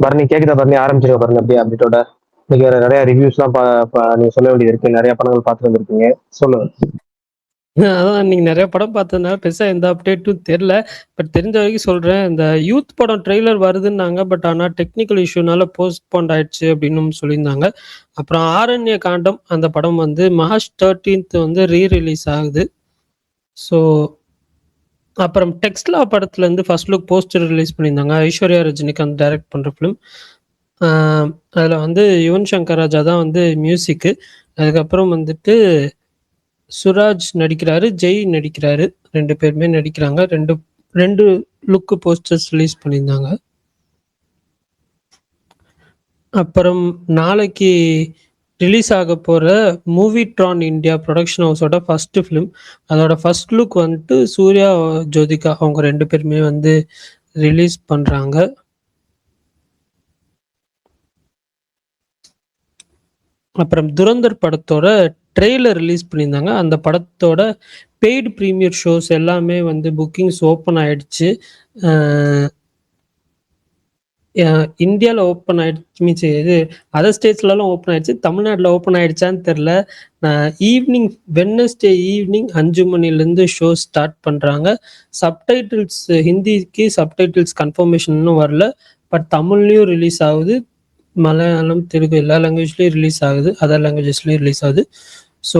பரணி கேக்குதா? பரணி ஆரம்பிச்சிருக்க பரணி அப்படியே அப்டேட்டோட. இன்னைக்கு வேற நிறைய ரிவ்யூஸ்லாம் நீங்க சொல்ல வேண்டியது இருக்கு. நிறைய படங்கள் பார்த்து வந்திருக்கீங்க, சொல்லுங்க. அதான் நீங்க நிறைய படம் பார்த்ததுனால பெருசா எந்த அப்டேட்டும் தெரியல. பட் தெரிஞ்ச வரைக்கும் சொல்றேன். இந்த யூத் படம் ட்ரெய்லர் வருதுன்னாங்க. பட் ஆனா டெக்னிக்கல் இஷ்யூனால போஸ்ட்போன் ஆயிடுச்சு அப்படின்னு சொல்லியிருந்தாங்க. அப்புறம் ஆரண்ய காண்டம் அந்த படம் வந்து மார்ச் 13th வந்து ரீ-ரிலீஸ் ஆகுது. ஸோ அப்புறம் டெக்ஸ்ட்லா படத்துல இருந்து ஃபர்ஸ்ட் லுக் போஸ்டர் ரிலீஸ் பண்ணியிருந்தாங்க. ஐஸ்வர்யா ரஜினிகாந்த் டைரக்ட் பண்ற ஃபிலிம். அதுல வந்து யுவன் சங்கர் ராஜா தான் வந்து மியூசிக்கு. அதுக்கப்புறம் வந்துட்டு சுராஜ் நடிக்கிறாரு, ஜெய் நடிக்கிறாரு. 2 பேருமே நடிக்கிறாங்க. 2 லுக் போஸ்டர்ஸ் ரிலீஸ் பண்ணியிருந்தாங்க. அப்புறம் நாளைக்கு ரிலீஸ் ஆக போற மூவிட்ரான் இந்தியா ப்ரொடக்ஷன் ஹவுஸோட ஃபர்ஸ்ட் ஃபிலிம். அதோட ஃபர்ஸ்ட் லுக் வந்துட்டு சூர்யா, ஜோதிகா அவங்க 2 பேருமே வந்து ரிலீஸ் பண்றாங்க. அப்புறம் துரந்தர் படத்தோட ட்ரெய்லர் ரிலீஸ் பண்ணியிருந்தாங்க. அந்த படத்தோட பெய்டு ப்ரீமியர் ஷோஸ் எல்லாமே வந்து புக்கிங்ஸ் ஓப்பன் ஆயிடுச்சு. இந்தியாவில் ஓப்பன் ஆயிடுச்சு, மீன்ஸ் இது அதர் ஸ்டேட்ஸ்லாம் ஓப்பன் ஆயிடுச்சு. தமிழ்நாட்டில் ஓப்பன் ஆயிடுச்சான்னு தெரில. ஈவினிங் வெட்னஸ்டே ஈவினிங் 5 மணிலேருந்து ஷோ ஸ்டார்ட் பண்ணுறாங்க. சப்டைட்டில்ஸ் ஹிந்திக்கு சப்டைட்டில்ஸ் கன்ஃபர்மேஷன் இன்னும் வரல. பட் தமிழ்லையும் ரிலீஸ் ஆகுது, மலையாளம், தெலுங்கு எல்லா லாங்குவேஜ்லேயும் ரிலீஸ் ஆகுது, அதர் லாங்குவேஜஸ்லேயும் ரிலீஸ் ஆகுது. ஸோ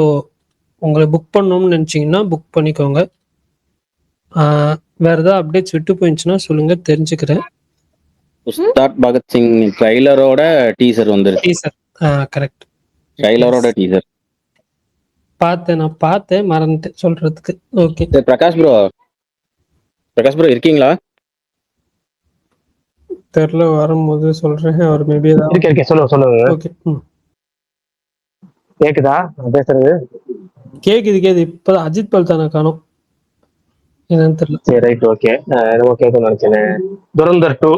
உங்களை புக் பண்ணணும்னு நினச்சிங்கன்னா புக் பண்ணிக்கோங்க. வேறு ஏதாவது அப்டேட்ஸ் விட்டு போயிடுச்சுன்னா சொல்லுங்கள், தெரிஞ்சுக்கிறேன். உஸ்தாத் பகத்சிங் ட்ரைலரோட டீசர் வந்துருச்சு. Teaser correct. ட்ரைலரோட டீசர் நான் பார்த்தேன், மறந்துட்டேன் சொல்றதுக்கு. ஓகே பிரகாஷ் ப்ரோ இருக்கீங்களா? தெரியல, வரும்போது சொல்றேன். அவர் மேபி இருக்கேன், சொல்லுங்க. ஓகே, கேக்குதா நான் பேசுறது? கேக்குது. இப்ப அஜித் பல்தான காணோம், என்னன்னு தெரியல. சரி, ரைட், ஓகே. என்னமோ கேட்கணும்னு நினைச்சேன். துரந்தர் 2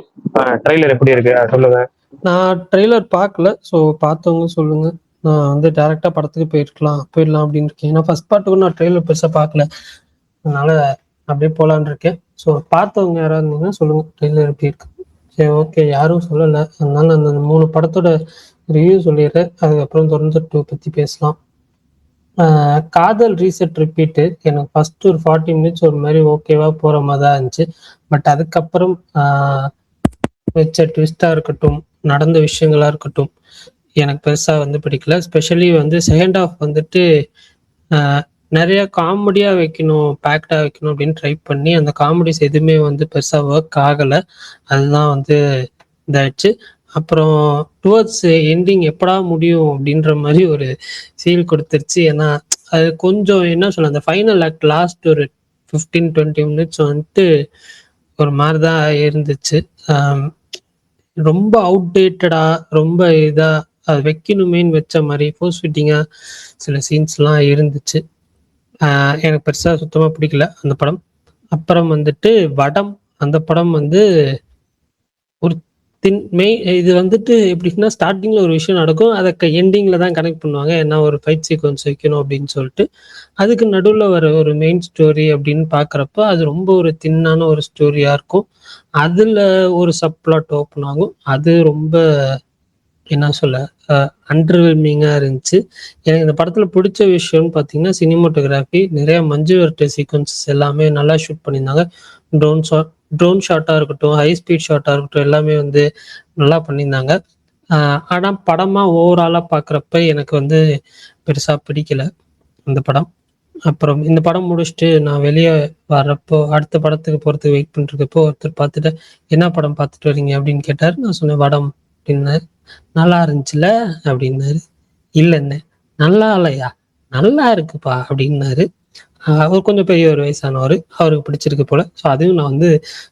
ட்ரெய்லர் எப்படி இருக்கு சொல்லுங்க. நான் ட்ரெய்லர் பார்க்கல, ஸோ பார்த்தவங்க சொல்லுங்க. நான் வந்து டேரக்டா படத்துக்கு போயிடலாம் அப்படின்னு இருக்கேன். ஏன்னா ஃபர்ஸ்ட் பார்ட்டுக்கு நான் ட்ரெய்லர் பெருசா பார்க்கல, அதனால அப்படியே போலான்னு இருக்கேன். ஸோ பார்த்தவங்க யாராவது இருந்தீங்கன்னா சொல்லுங்க ட்ரெய்லர் எப்படி இருக்கு. சரி, ஓகே. யாரும் சொல்லலை, அதனால அந்த 3 படத்தோட ரிவ்யூ சொல்லிடுறேன். அதுக்கப்புறம் துரந்தர் 2 பத்தி பேசலாம். காதல் ரீசெட் ரிப்பீட்டு எனக்கு ஃபர்ஸ்ட் ஒரு 40 மினிட்ஸ் ஒரு மாதிரி ஓகேவா போற மாதிரி தான் இருந்துச்சு. பட் அதுக்கப்புறம் வச்ச ட்விஸ்டா இருக்கட்டும், நடந்த விஷயங்களா இருக்கட்டும், எனக்கு பெருசா வந்து பிடிக்கல. ஸ்பெஷலி வந்து செகண்ட் ஹாஃப் வந்துட்டு நிறைய காமெடியா வைக்கணும், பேக்டா வைக்கணும் அப்படின்னு ட்ரை பண்ணி அந்த காமெடிஸ் எதுவுமே வந்து பெருசா ஒர்க் ஆகலை. அதுதான் வந்து இதாயிடுச்சு. அப்புறம் டுவர்ட்ஸ் எண்டிங் எப்படா முடியும் அப்படின்ற மாதிரி ஒரு ஃபீல் கொடுத்துருச்சு. ஏன்னா அது கொஞ்சம் என்ன சொல்ல, அந்த ஃபைனல் ஆக்ட் லாஸ்ட் ஒரு 15-20 மினிட்ஸ் வந்துட்டு ஒரு மாதிரி தான் இருந்துச்சு. ரொம்ப அவுடேட்டடா, ரொம்ப இதா அது வைக்கணுமேன்னு வச்ச மாதிரி ஃபோர்ஸ் ஃபிட்டிங்கா சில சீன்ஸ்லாம் இருந்துச்சு. எனக்கு பெருசா சுத்தமா பிடிக்கல அந்த படம். அப்புறம் வந்துட்டு வடம், அந்த படம் வந்து ஒரு இது வந்துட்டு எப்படின்னா ஸ்டார்டிங்ல ஒரு விஷயம் நடக்கும், அதை எண்டிங்ல தான் கனெக்ட் பண்ணுவாங்க. ஏன்னா ஒரு ஃபைட் சீக்வன்ஸ் வைக்கணும் அப்படின்னு சொல்லிட்டு. அதுக்கு நடுவில் வர ஒரு மெயின் ஸ்டோரி அப்படின்னு பாக்குறப்ப அது ரொம்ப ஒரு தின்னான ஒரு ஸ்டோரியா இருக்கும். அதுல ஒரு சப்ளாட் ஓப்பன் ஆகும். அது ரொம்ப என்ன சொல்ல அண்டர்வெல்மிங்கா இருந்துச்சு. எனக்கு இந்த படத்துல பிடிச்ச விஷயம்னு பார்த்தீங்கன்னா சினிமோட்டோகிராஃபி. நிறைய மஞ்சு விரட்டு சீக்வன்சஸ் எல்லாமே நல்லா ஷூட் பண்ணியிருந்தாங்க. ட்ரோன் ஷாட்டா இருக்கட்டும், ஹை ஸ்பீட் ஷாட்டா இருக்கட்டும், எல்லாமே வந்து நல்லா பண்ணியிருந்தாங்க. ஆனா படமா ஓவராலா பாக்குறப்ப எனக்கு வந்து பெருசா பிடிக்கல இந்த படம். அப்புறம் இந்த படம் முடிச்சுட்டு நான் வெளியே வர்றப்போ அடுத்த படத்துக்கு போறதுக்கு வெயிட் பண்ணிருக்கப்போ ஒருத்தர் பார்த்துட்டு என்ன படம் பார்த்துட்டு வரீங்க அப்படின்னு கேட்டாரு. நான் சொன்னேன் வடம் அப்படின்னாரு. நல்லா இருந்துச்சுல அப்படின்னாரு. இல்லைன்னு. நல்லா இல்லையா? நல்லா இருக்குப்பா அப்படின்னாரு. அவர் கொஞ்சம் பெரிய ஒரு வயசானவர், அவருக்கு பிடிச்சிருக்கு போல. ஸோ அதையும் நான் வந்து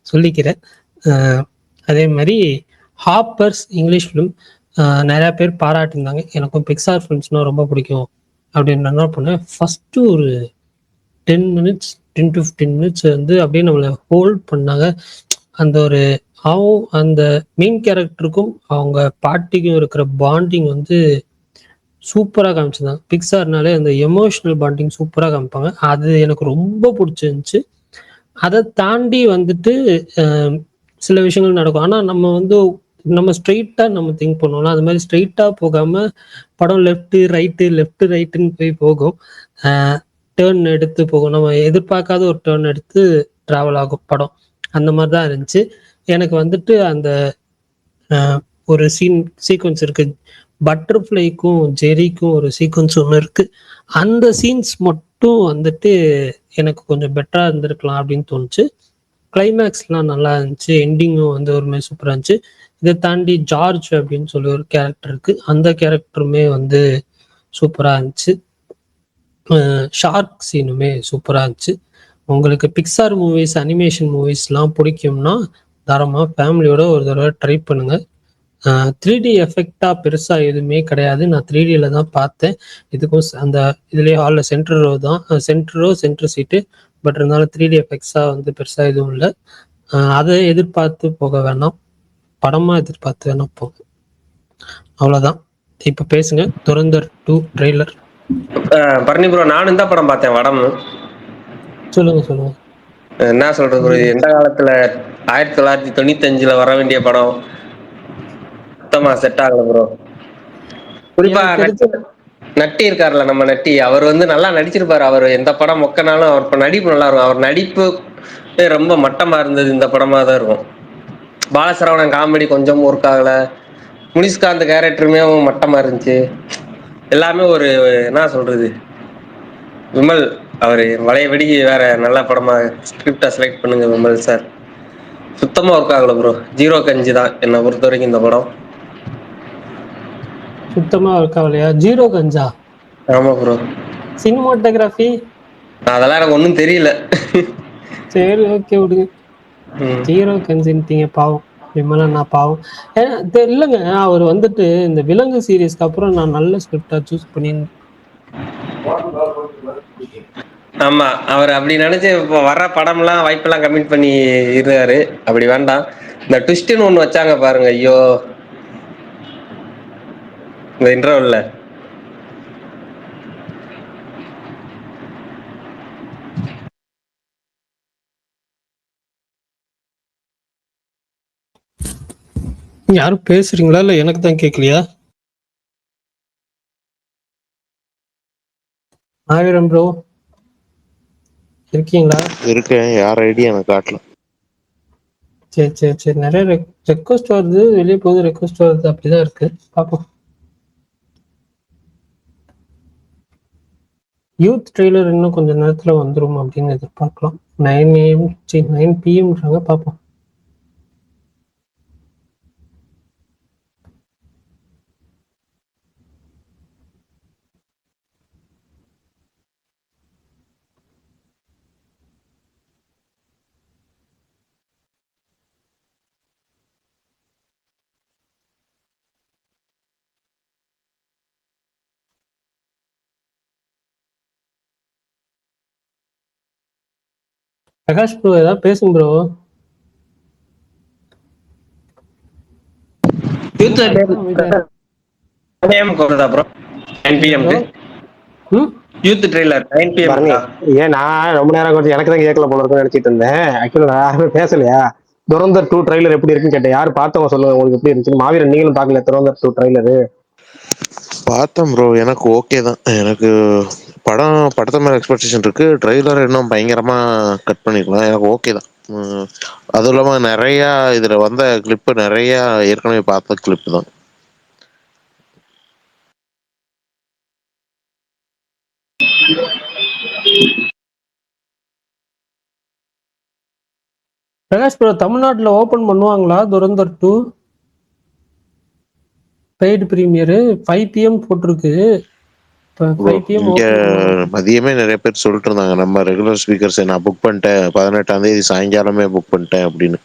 சொல்லிக்கிறேன். அதே மாதிரி ஹாப்பர்ஸ் இங்கிலீஷ் ஃபிலிம் நிறையா பேர் பாராட்டியிருந்தாங்க. எனக்கும் பிக்சார் ஃபிலிம்ஸ்னால் ரொம்ப பிடிக்கும் அப்படின்னு என்ன பண்ணேன், ஃபஸ்ட்டு ஒரு 10-15 மினிட்ஸ் வந்து அப்படியே நம்மளை ஹோல்ட் பண்ணாங்க. அந்த ஒரு அந்த மெயின் கேரக்டருக்கும் அவங்க பாட்டிக்கும் இருக்கிற பாண்டிங் வந்து சூப்பராக காமிச்சிருந்தாங்க. பிக்சார்னாலே அந்த எமோஷனல் பாண்டிங் சூப்பராக காமிப்பாங்க. அது எனக்கு ரொம்ப பிடிச்சிருந்துச்சு. அதை தாண்டி வந்துட்டு சில விஷயங்கள் நடக்கும். ஆனால் நம்ம வந்து நம்ம ஸ்ட்ரெயிட்டா நம்ம திங்க் பண்ணுவோம்ல, அது மாதிரி ஸ்ட்ரெயிட்டா போகாம படம் லெஃப்ட் ரைட்டுன்னு போய் போகும். டேர்ன் எடுத்து போகும். நம்ம எதிர்பார்க்காத ஒரு டேர்ன் எடுத்து டிராவல் ஆகும் படம். அந்த மாதிரி தான் இருந்துச்சு. எனக்கு வந்துட்டு அந்த ஒரு சீக்வன்ஸ் இருக்கு. பட்டர்ஃப்ளைக்கும் ஜெரிக்கும் ஒரு சீக்வன்ஸ் ஒன்று இருக்கு. அந்த சீன்ஸ் மட்டும் வந்துட்டு எனக்கு கொஞ்சம் பெட்டரா இருந்திருக்கலாம் அப்படின்னு தோணுச்சு. கிளைமேக்ஸ்லாம் நல்லா இருந்துச்சு. எண்டிங்கும் வந்து ஒரு மாதிரி சூப்பராக இருந்துச்சு. இதை தாண்டி ஜார்ஜ் அப்படின்னு சொல்லி ஒரு கேரக்டர் இருக்கு. அந்த கேரக்டருமே வந்து சூப்பராக இருந்துச்சு. ஷார்க் சீனுமே சூப்பராக இருந்துச்சு. உங்களுக்கு பிக்சார் மூவிஸ், அனிமேஷன் மூவிஸ்லாம் பிடிக்கும்னா தாராளமாக ஃபேமிலியோட ஒரு தடவை ட்ரை பண்ணுங்க. 3D எஃபெக்டாக பெருசாக எதுவுமே கிடையாது. நான் 3Dல தான் பார்த்தேன். இதுக்கும் அந்த இதுலேயே ஹாலில் சென்டர் சீட்டு. பட் இருந்தாலும் 3D எஃபெக்ட்ஸாக வந்து பெருசாக எதுவும் இல்லை. அதை எதிர்பார்த்து போக வேணாம், படமாக எதிர்பார்த்து வேணாம் போங்க. அவ்வளோதான். இப்போ பேசுங்க. துரந்தர் 2 ட்ரெய்லர். பரணி ப்ரோ, நானும் இந்த படம் பார்த்தேன், வடம். சொல்லுங்க. என்ன சொல்றது ப்ரோ, எந்த காலத்துல 1995 வர வேண்டிய படம் சுத்தமா செட் ஆகல ப்ரோ. குறிப்பா நட்டி இருக்காருல்ல, நம்ம நட்டி, அவர் வந்து நல்லா நடிச்சிருப்பாரு. அவர் எந்த படம் மொக்கனாலும் அவர் நடிப்பு நல்லா இருக்கும். அவர் நடிப்பு ரொம்ப மட்டமா இருந்தது. இந்த படமா தான் இருக்கும். பாலசரவணன் காமெடி கொஞ்சம் ஒர்க் ஆகல. முனிஷ்காந்த் கேரக்டருமே மட்டமா இருந்துச்சு. எல்லாமே ஒரு என்ன சொல்றது, விமல் அவரு வளையபடி வேற நல்ல படமா ஸ்கிரிப்டா செலக்ட் பண்ணுங்க விமல் சார். சுத்தமா ஒர்க் ஆகல ப்ரோ. 0-5 தான் என்னை பொறுத்த வரைக்கும் இந்த படம். சுத்தமா ஒர்க் ஆகலையா? 0-5? ஆமா ப்ரோ. சினிமாட்டோகிராஃபி அதெல்லாம் எனக்கு ஒன்றும் தெரியல. சரி, ஓகே விடுங்க. 0-5ன்ட்டீங்க, பாவம் விமலண்ணா, பாவம். இல்லைங்க, அவர் வந்துட்டு இந்த விலங்கு சீரீஸ்க்கு அப்புறம் நான் நல்ல ஸ்கிரிப்டா சூஸ் பண்ணியிருந்தேன். ஆமா, அவர் அப்படி நினைச்சு இப்போ வர்ற படம்லாம் வாய்ப்பெல்லாம் கமிட் பண்ணி இருக்காரு. அப்படி வேண்டாம். இந்த ட்விஸ்ட்னு ஒன்று வச்சாங்க பாருங்க, ஐயோ, இந்த இன்டர்வல்ல யாரும் பேசுறீங்களா இல்ல எனக்கு தான் கேட்கலையா? ஆயிரம் ப்ரோ இருக்கீங்களா? இருக்கேன். யார் ஐடியா எனக்கு காட்டல. சரி, நிறைய ரெக்வஸ்ட் வருது, வெளியே போகுது, ரெக்வஸ்ட் வருது, அப்படிதான் இருக்கு. பாப்போம். யூத் ட்ரெய்லர் இன்னும் கொஞ்ச நேரத்துல வந்துரும் அப்படின்னு எதிர்பார்க்கலாம். 9 PM பார்ப்போம். பிரகாஷ் ப்ரோ ஏதாவது பேசுங்க bro. Youth bro 9 PM youth trailer 9 PM. ஏன் நான் ரொம்ப நேரம் கொஞ்சம் எனக்கு தான் கேட்கல போல இருக்குன்னு நினைச்சிட்டு இருந்தேன். ஆக்சுவலா நான் யாருமே பேசலையா? துரந்தர் 2 ட்ரெய்லர் எப்படி இருக்குன்னு கேட்டேன். யாரு பார்த்தவங்க சொல்லுங்க, உங்களுக்கு எப்படி இருந்துச்சு? மாவீரன் நீங்களும் பார்க்கல துரந்தர் 2 ட்ரெய்லரு? பார்த்தேன் ப்ரோ, எனக்கு ஓகே தான். எனக்கு படத்தை மேல எக்ஸ்பெக்டேஷன் இருக்கு. ட்ரெய்லர் இன்னும் பயங்கரமா கட் பண்ணிருக்கலாம். எனக்கு ஓகே தான். அதுவும் இல்லாம நிறைய இதுல வந்த கிளிப்பு நிறைய ஏற்கனவே பார்த்த கிளிப் தான். பிரகாஷ் ப்ரோ, தமிழ்நாட்டுல ஓபன் பண்ணுவாங்களா துரந்தர் 2 பெய்டு பிரீமியர்? 5 PM போட்டிருக்கு. 5 PM இங்க மதியமே நிறைய பேர் சொல்லிட்டு இருந்தாங்க, நம்ம ரெகுலர் ஸ்பீக்கர்ஸ் நான் புக் பண்ணிட்டேன், 18ஆம் தேதி சாயங்காலமே புக் பண்ணிட்டேன் அப்படின்னு.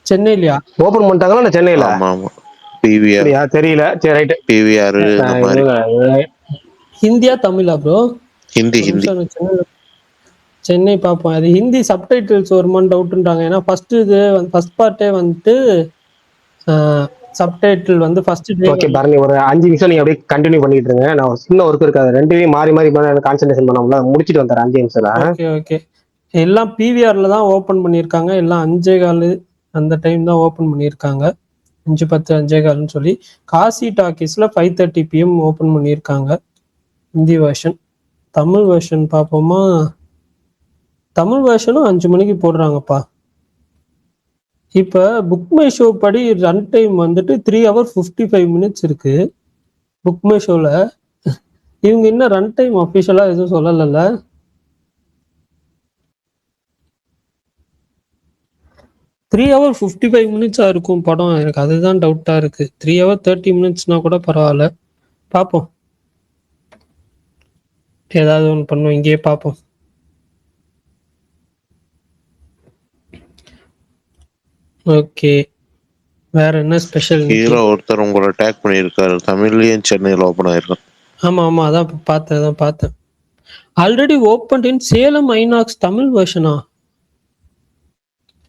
சென்னையிலயா ஓபன் பண்ணிட்டாங்களா சென்னையில? ஆமா PVR தெரியல. சரி, ரைட். PVR இந்த மாதிரி. ஹிந்தியா தமிழா ப்ரோ? ஹிந்தி. சென்னை பார்ப்போம். அது ஹிந்தி சப்டைட்டில்ஸ் வருமான்னு டவுட்ன்றாங்க. ஏன்னா ஃபர்ஸ்ட் பார்ட்டே வந்துட்டு சப்டைட்டில் வந்து ஃபர்ஸ்ட் டே. ஓகே பாருங்க, ஒரு 5 நிமிஷம் நீங்க அப்படியே கண்டினியூ பண்ணிட்டு இருங்க. நான் சின்ன ஒர்க் இருக்காது, ரெண்டையும் மாறி கான்சென்ட்ரேஷன் பண்ணோம்ல, முடிச்சிட்டு வந்துறேன் 5 நிமிஷம். ஓகே எல்லாம் PVRல தான் ஓபன் பண்ணிருக்காங்க. எல்லாம் 5.15 அந்த டைம் தான் ஓப்பன் பண்ணியிருக்காங்க. 5:10 5:15 சொல்லி. காசி டாக்கீஸ்ல 5:30 PM ஓப்பன் பண்ணியிருக்காங்க ஹிந்தி வெர்ஷன். தமிழ் வெர்ஷன் பார்ப்போமா? தமிழ் வெர்ஷனும் 5 மணிக்கு போடுறாங்கப்பா. இப்போ புக் மை ஷோ படி ரன் டைம் வந்துட்டு 3 hours 55 minutes இருக்கு புக் மை ஷோல. இவங்க இன்னும் ரன் டைம் அஃபிஷியலா எதுவும் சொல்லலைல்ல. த்ரீ ஹவர் 55 minutes இருக்கும் படம். எனக்கு அதுதான் டவுட்டா இருக்கு. 3 hours 30 minutesனா கூட பரவாயில்ல. பார்ப்போம், ஏதாவது ஒன்று பண்ணுவோம், இங்கேயே பார்ப்போம். ஓகே, வேற என்ன ஸ்பெஷல்? ஹீரோ ஒருத்தர் உங்களை டேக் பண்ணியிருக்காரு, தமிழ்லயும் சென்னையில் ஓப்பன் ஆயிருக்கான். ஆமா ஆமா, அதான் பார்த்தேன். Already open in Salem INOX Tamil வெர்ஷனா?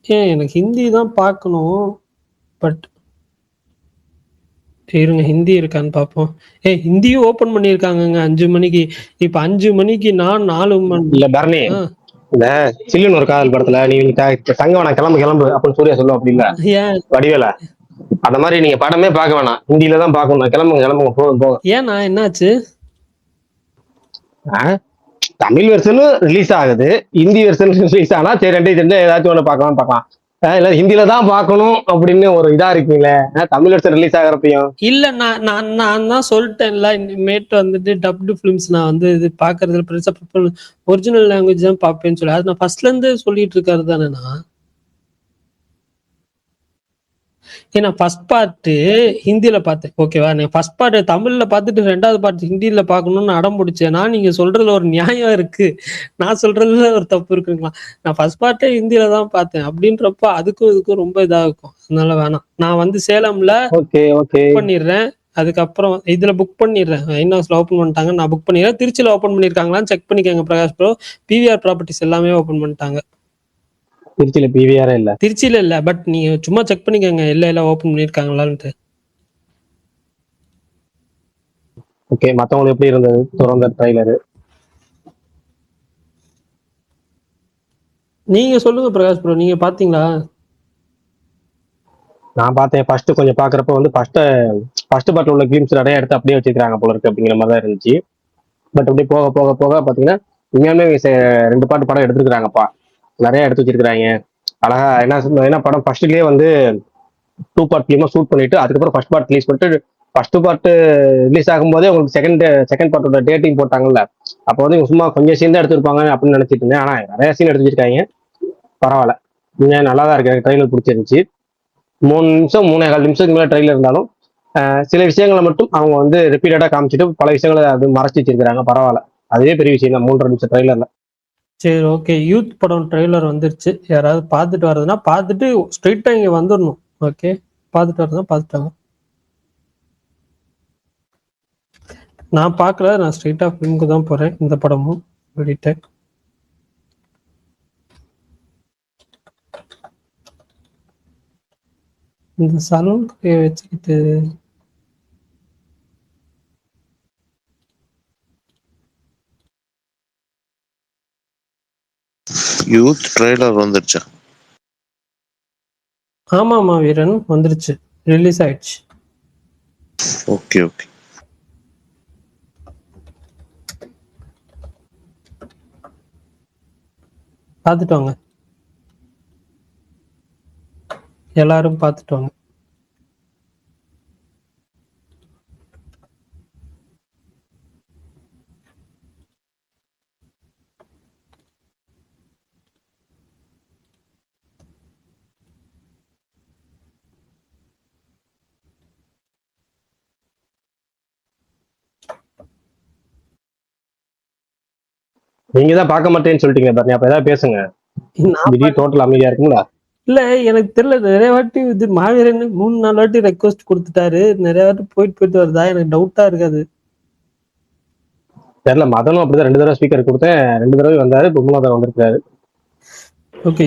ஏன் எனக்கு ஹிந்தி தான் பார்க்கணும். பட் இருங்க, ஹிந்தி இருக்கான்னு பார்ப்போம். ஹிந்தியும் ஓப்பன் பண்ணியிருக்காங்கங்க 5 மணிக்கு. இப்போ 5 மணிக்கு நான் 4 மணி. இல்ல பரணி, இந்த சில்லுன்னு ஒரு காதல் படத்துல நீங்க தங்க வேணாம் கிளம்பு அப்படின்னு சூர்யா சொல்லுவோம் அப்படி இல்ல ஏன் வடிவேல, அந்த மாதிரி நீங்க படமே பார்க்க வேணாம், ஹிந்தியில தான் பார்க்கணும். கிளம்புங்க போகும். ஏன்னா என்னாச்சு? தமிழ் வெர்ஷனும் ரிலீஸ் ஆகுது, ஹிந்தி வெர்ஷன் ரிலீஸ் ஆனா சரி ரெண்டு தெரிஞ்சா ஏதாச்சும் ஒண்ணு பார்க்கலாம். இல்ல ஹிந்தியில தான் பார்க்கணும் அப்படின்னு ஒரு இதா இருக்கீங்களே. தமிழ் வெர்ஷன் ரிலீஸ் ஆகிறப்பையும் இல்ல, நான் தான் சொல்லிட்டேன்ல, இனிமேட்டு வந்துட்டு டப்டு ஃபிலிம்ஸ் நான் வந்து இது பாக்குறதுல பெருசா ஒரிஜினல் லாங்குவேஜ் தான் பார்ப்பேன்னு சொல்லி அது நான் ஃபர்ஸ்ட்ல இருந்து சொல்லிட்டு இருக்காரு தானே. நான் ஏன்னா ஃபர்ஸ்ட் பார்ட் ஹிந்தியில பார்த்தேன், ஓகேவா? நான் ஃபர்ஸ்ட் பார்ட் தமிழ்ல பார்த்துட்டு 2வது பார்ட் ஹிந்தியில பார்க்கணும்னு அடம் பிடிச்சேன்னா நீங்க சொல்றதுல ஒரு நியாயம் இருக்கு, நான் சொல்றதுல ஒரு தப்பு இருக்குங்களா? நான் ஃபர்ஸ்ட் பார்ட்டே ஹிந்தியில தான் பார்த்தேன் அப்படின்றப்ப அதுக்கும் இதுக்கும் ரொம்ப இதா இருக்கும். அதனால வேணாம். நான் வந்து சேலம்ல பண்ணிடுறேன், அதுக்கப்புறம் இதுல புக் பண்ணிடுறேன். ஐநாக்ஸ்ல ஓப்பன் பண்ணிட்டாங்க, நான் புக் பண்ணிடுறேன். திருச்சியில ஓப்பன் பண்ணிருக்காங்களான்னு செக் பண்ணிக்கோங்க பிரகாஷ் ப்ரோ. PVR ப்ராப்பர்ட்டிஸ் எல்லாமே ஓப்பன் பண்ணிட்டாங்க. திருச்சியில PVR இல்ல, திருச்சியில இல்ல, பட் நீங்க சும்மா செக் பண்ணிக்கோங்க எல்லாம் ஓபன் பண்ணிருக்காங்களான்ட்டு. ஓகே, மத்தவங்களுக்கு எப்படி இருந்தது துரந்தர் ட்ரைலர்? நீங்க சொல்லுங்க பிரகாஷ் ப்ரோ, நீங்க பாத்தீங்களா? நான் பார்த்தேன். ஃபர்ஸ்ட் கொஞ்சம் பாக்குறப்ப வந்து ஃபர்ஸ்ட் பார்ட்ல உள்ள கிளிம்ஸ் நிறைய எடுத்து அப்படியே வச்சிருக்காங்க போல இருக்கு அப்படிங்கிற மாதிரி தான் இருந்துச்சு. பட் அப்படியே போக போக போக பாத்தீங்கன்னா உண்மையாலுமே 2 பார்ட் படம் எடுத்துருக்காங்கப்பா, நிறைய எடுத்து வச்சிருக்காங்க. அழகா என்ன படம் ஃபர்ஸ்ட்லயே வந்து 2 பார்ட் ஃபிலிமா ஷூட் பண்ணிட்டு அதுக்கப்புறம் ஃபர்ஸ்ட் பார்ட் ரிலீஸ் பண்ணிட்டு, ஃபர்ஸ்ட் பார்ட் ரிலீஸ் ஆகும்போதே உங்களுக்கு செகண்ட் பார்ட்டோட டேட்டிங் போட்டாங்கல்ல, அப்போ வந்து சும்மா கொஞ்சம் சீன் தான் எடுத்திருப்பாங்க அப்படின்னு நினைச்சிட்டு இருந்தேன். ஆனா நிறைய சீன் எடுத்து வச்சிருக்காங்க, பரவாயில்ல. உண்மையா நல்லா தான் இருக்கு, ட்ரெயிலர் பிடிச்சிருந்துச்சு. 3 நிமிஷம் 3.25 நிமிஷத்துக்கு மேல ட்ரெயிலர் இருந்தாலும் சில விஷயங்களை மட்டும் அவங்க வந்து ரிப்பீட்டடா காமிச்சிட்டு பல விஷயங்களை அது மறைச்சு வச்சிருக்காங்க, பரவாயில்ல. அதுவே பெரிய விஷயம் தான் 3.5 நிமிஷம் ட்ரெயிலர்ல. சரி, ஓகே. யூத் படம் ட்ரெய்லர் வந்துருச்சு. யாராவது பார்த்துட்டு வர்றதுன்னா பார்த்துட்டு ஸ்ட்ரெயிட்டா இங்க வந்துடணும். ஓகே, பார்த்துட்டு வர்றதுன்னா பார்த்துட்டாங்க. நான் பார்க்கல, நான் ஸ்ட்ரெயிட்டா ஃபிலிமுக்கு தான் போறேன். இந்த படமும் வெளியிட்டேன். இந்த சலூன் கடையை வச்சுக்கிட்டு யூத் ட்ரெய்லர் வந்துருச்சா? ஆமாமா வீரன், வந்துருச்சு, ரிலீஸ் ஆயிடுச்சு. Okay okay. பார்த்துட்டு வாங்க, எல்லாரும் பார்த்துட்டு வாங்க. நீங்க தான் பார்க்க மாட்டேன்னு சொல்லிட்டீங்க பாருங்க, அப்ப ஏதாவது பேசுங்க. திடீர் டோட்டல் அமைதியா இருக்குங்களா? இல்ல, எனக்கு தெரியல. நிறைய வாட்டி இது மாவீரன் 3-4 வாட்டி ரெக்வஸ்ட் கொடுத்துட்டாரு, நிறைய வாட்டி போயிட்டு வருதா, எனக்கு டவுட்டா இருக்காது. தெரியல, மதனும் அப்படிதான் 2 தடவை ஸ்பீக்கர் கொடுத்தேன், 2 தடவை வந்தாரு, 3 தடவை வந்திருக்காரு. ஓகே,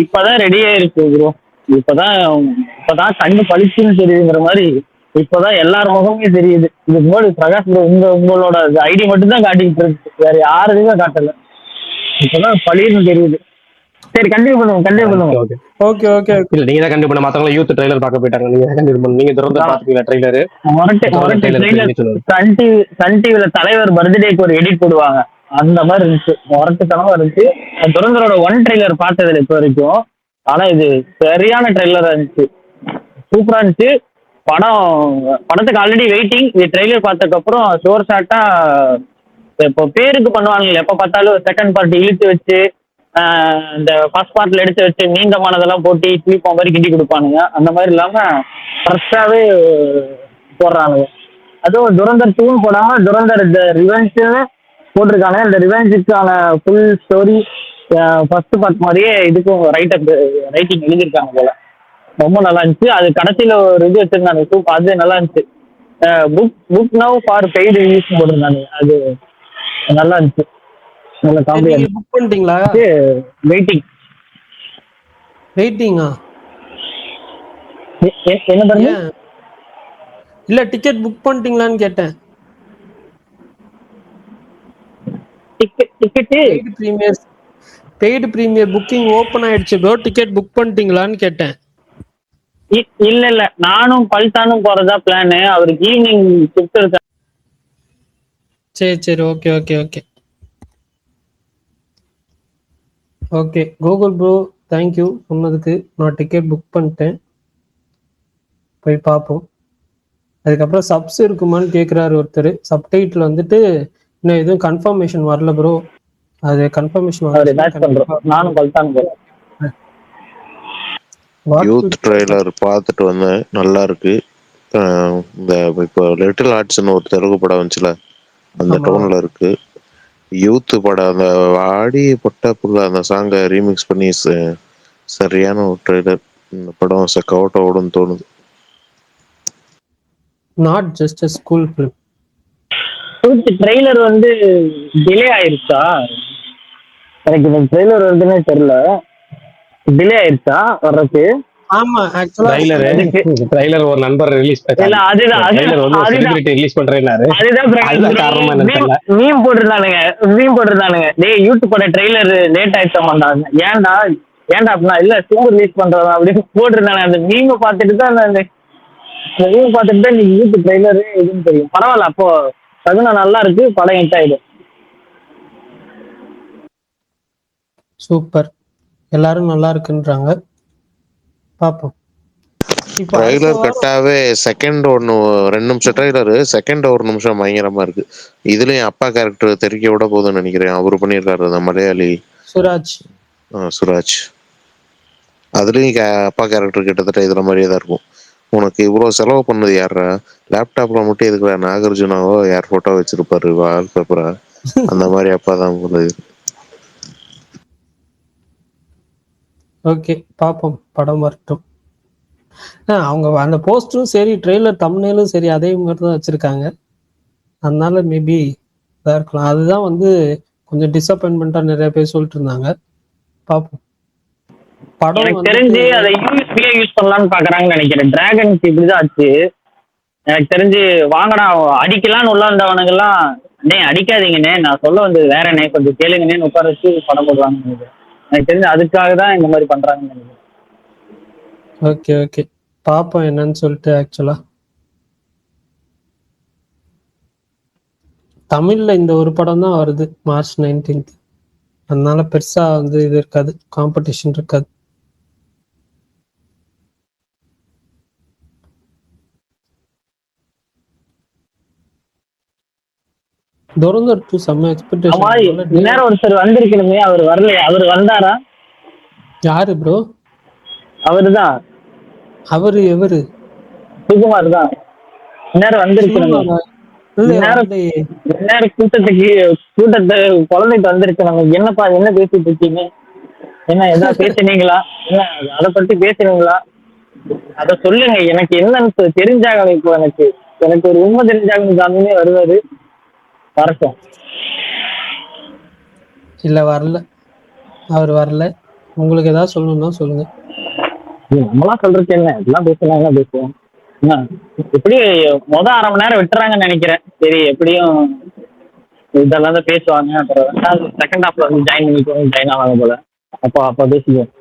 இப்பதான் ரெடியா இருக்கு ப்ரோ. இப்பதான் கண்ணு பளிச்சுன்னு தெரியுங்கிற மாதிரி இப்பதான் எல்லார் முகமே தெரியுது. இதுக்கு முன்னாடி பிரகாஷ் ப்ரோ உங்களோட ஐடி மட்டும் தான் காட்டிக்கிட்டு இருக்கு, வேற யாருக்குமே காட்டல. இப்பதான் பளிர்னு தெரியுது. சரி, கண்டினியூ பண்ணுவோம். ஓகே ஓகே இல்ல நீங்க தான் கண்டிப்பா மத்தவங்க யூத் ட்ரைலர் பார்க்க போயிட்டாங்க. நீங்க தான் கண்டிப்பா நீங்க தொடர்ந்து பாத்துக்கீங்களா ட்ரைலர்? மொரட்டு ட்ரைலர் ட்ரெய்லர் சொல்லுங்க. சன் டிவில தலைவர் பர்த்டேக்கு ஒரு எடிட் போடுவாங்க, அந்த மாதிரி இருந்துச்சு, மொரட்டுத்தனமா இருந்துச்சு. துரந்தரோட ஒன் ட்ரெய்லர் பார்த்ததுல இப்போ வரைக்கும். ஆனா இது சரியான ட்ரெய்லரா இருந்துச்சு, சூப்பரா இருந்துச்சு. படம் படத்துக்கு ஆல்ரெடி வெயிட்டிங். இது ட்ரெய்லர் பார்த்ததுக்கு அப்புறம் ஷோர் ஷாட்டா இப்போ பேருக்கு பண்ணுவாங்க எப்ப பார்த்தாலும் செகண்ட் பார்ட் இழுத்து வச்சு இந்த ஃபர்ஸ்ட் பார்ட்ல எடுத்து வச்சு நீண்டமானதெல்லாம் போட்டு இட்லி மாதிரி கிண்டி கொடுப்பானுங்க. அந்த மாதிரி இல்லாம ஃப்ரெஷ்ஷாவே போடுறானுங்க. அதுவும் துரந்தர் 2 போடாம துரந்தர் த ரிவெஞ்ச்னு போட்டிருக்காங்க. இந்த ரிவெஞ்சுக்கான ஃபுல் ஸ்டோரி ஃபர்ஸ்ட் பார்ட் மாதிரியே இதுக்கும் ரைட்டிங் எழுதியிருக்காங்க போல. ரொம்ப நல்லா இருந்துச்சு. அது கடைசியில ஒரு இது வச்சிருந்தாங்க சூப், அது நல்லா இருந்துச்சு. Book now for paid reviews போட்டிருந்தாங்க, அது நல்லா இருந்துச்சு. நல்ல காமெடியா நீங்க புக் பண்ணிட்டீங்களா? இருந்துச்சு. வெயிட்டிங். வெயிட்டிங்கா? என்ன பண்ணி? ஏன் இல்ல டிக்கெட் புக் பண்ணிட்டீங்களான்னு கேட்டேன். Ticket paid premier booking open ஆயிடுச்சு ப்ரோ, டிக்கெட் புக் பண்ணிட்டீங்களான்னு கேட்டேன். இல்ல நானும் பல்தானும் போறதா பிளான். அவருக்கு ஈவினிங் ஷிஃப்ட் இருக்கு. சரி சரி, okay okay okay okay. Google bro thank you சொன்னதுக்கு. நான் டிக்கெட் புக் பண்ணிட்டேன், போய் பார்ப்போம். அதுக்கப்புறம் சப்ஸ் இருக்குமான்னு கேட்குறாரு ஒருத்தர். சப்டைட்டில் வந்துட்டு இன்னும் எதுவும் கன்ஃபர்மேஷன் வரல ப்ரோ. அது கன்ஃபர்மேஷன் அவர் மேட்ச் பண்றோம். நானும் பல்தான் போறேன். யூத் ட்ரெய்லர் பார்த்துட்டு வந்தேன், நல்லா இருக்கு. இந்த இப்போ லிட்டில் ஆர்ட்ஸ்னு ஒரு தெலுங்கு படம் வந்துச்சுல, அந்த டோன்ல இருக்கு. யூத் படம் அந்த ஆடி பொட்ட புள்ள அந்த சாங்கை ரீமிக்ஸ் பண்ணி சரியான ஒரு ட்ரெய்லர். இந்த படம் செக்கவுட் ஓடுன்னு தோணுது. Not just a school film. Trailer வந்து டிலே ஆயிருச்சா? எனக்கு இந்த ட்ரெய்லர் வருதுன்னே தெரியல. டிலே ஆயிருச்சா வர்றதுக்கு? ஆமா, ஆக்சுவலா ட்ரைலர் ஒரு நண்பர் ரிலீஸ் இல்ல அதுதான் ரிலீஸ் பண்றேன்னாரு. மீம் போட்டிருந்தானுங்க டேய் யூடியூப் பட ட்ரெய்லர் லேட் ஆயிடுச்சா மாட்டாங்க. ஏன்டா அப்படின்னா இல்ல சூப்பர் ரிலீஸ் பண்றதா அப்படின்னு போட்டிருந்தாங்க. அந்த மீம் பார்த்துட்டு தான் நீங்க யூடியூப் ட்ரெய்லர் எதுன்னு தெரியும். பரவாயில்ல, அப்போ சகுனா நல்லா இருக்கு, படம் ஹிட் ஆயிடும். சூப்பர், எல்லாரும் நல்லா இருக்குன்றாங்க, பாப்போம். ட்ரைலர் கட்டாவே செகண்ட் 2 நிமிஷம் ட்ரைலரு, செகண்ட் 1 நிமிஷம் பயங்கரமா இருக்கு. இதுலயும் அப்பா கேரக்டர் தெரிக்க விட போதுன்னு நினைக்கிறேன். அவரு பண்ணியிருக்காரு அந்த மலையாளி சுராஜ். அதுலயும் அப்பா கேரக்டர் கிட்டத்தட்ட இதுல மாதிரியே தான் இருக்கும். உனக்கு இவ்வளவு செலவு பண்ணது யாரா? லேப்டாப்ல மட்டும் எதுக்குற நாகார்ஜுனாவோ யார் போட்டோ வச்சிருப்பாரு வால்பேப்பரா, அந்த மாதிரி அப்பா தான் போனது. ஓகே பாப்போம், படம் வரட்டும். அவங்க அந்த போஸ்டரும் சரி ட்ரெய்லர் தம்ப்நெயிலும் சரி அதே மாதிரி தான் வச்சிருக்காங்க. அதனால மேபி இதாக இருக்கலாம். அதுதான் வந்து கொஞ்சம் டிசப்பாயின்மெண்ட்டாக நிறைய பேர் சொல்லிட்டு இருந்தாங்க. பார்ப்போம். படம் எனக்கு தெரிஞ்சு அதை யூஎஸ்பியே யூஸ் பண்ணலாம்னு பாக்குறாங்கன்னு நினைக்கிறேன். டிராகன்ஸ் இப்படிதான் ஆச்சு. எனக்கு தெரிஞ்சு வாங்கடா அடிக்கலாம்னு உள்ள வந்தவனுங்கெல்லாம் டேய் அடிக்காதீங்கண்ணே, நான் சொல்ல வந்தது வேறண்ணே, கொஞ்சம் கேளுங்கண்ணேன்னு உட்கார வச்சு படம் போடுவாங்கன்னு நினைக்கிறேன். எனக்கு தெரிஞ்சு அதுக்காக தான் இந்த மாதிரி பண்றாங்கன்னு நினைக்கிறேன். ஓகே ஓகே, பாப்போம் என்னன்னு சொல்லிட்டு. ஆக்சுவலா தமிழ்ல இந்த ஒரு படம் தான் வருது March 19th. அதனால பெருசா வந்து இது இருக்காது, காம்படிஷன் இருக்காது. துரந்தர் 2 செம்ம எக்ஸ்பெக்டேஷன். நேரம் ஒருத்தர் வந்திருக்கணுமே, அவர் வரலையா? அவர் வந்தாரா? யாரு ப்ரோ? அவருதான். அவரு எவரு? சுகுமார் தான். நேரம் வந்திருக்கணும். கூட்டத்தை குழந்தைக்கு வந்திருக்கணும். என்னப்பா என்ன பேசிட்டு இருக்கீங்க? என்ன எதாவது பேசினீங்களா? என்ன அதை பத்தி பேசினீங்களா? அத சொல்லுங்க, எனக்கு என்னன்னு தெரிஞ்சாக. இப்போ எனக்கு ஒரு உண்மை தெரிஞ்சாக ஜாமீனே வருவாரு. வரட்டும். இல்ல வரல, அவர் வரல. உங்களுக்கு ஏதாவது சொல்லணும்னா சொல்லுங்க. நம்மளா சொல்றதுக்கு என்ன, எல்லாம் பேசலாம் பேசுவோம். எப்படி அரை மணி நேரம் விட்டுறாங்கன்னு நினைக்கிறேன். சரி எப்படியும் இதெல்லாம் தான் பேசுவாங்க. அப்புறம் செகண்ட் ஹாஃப்ல வந்து ஜாயின் ஆவாங்க போல. அப்போ பேசிக்குவோம்.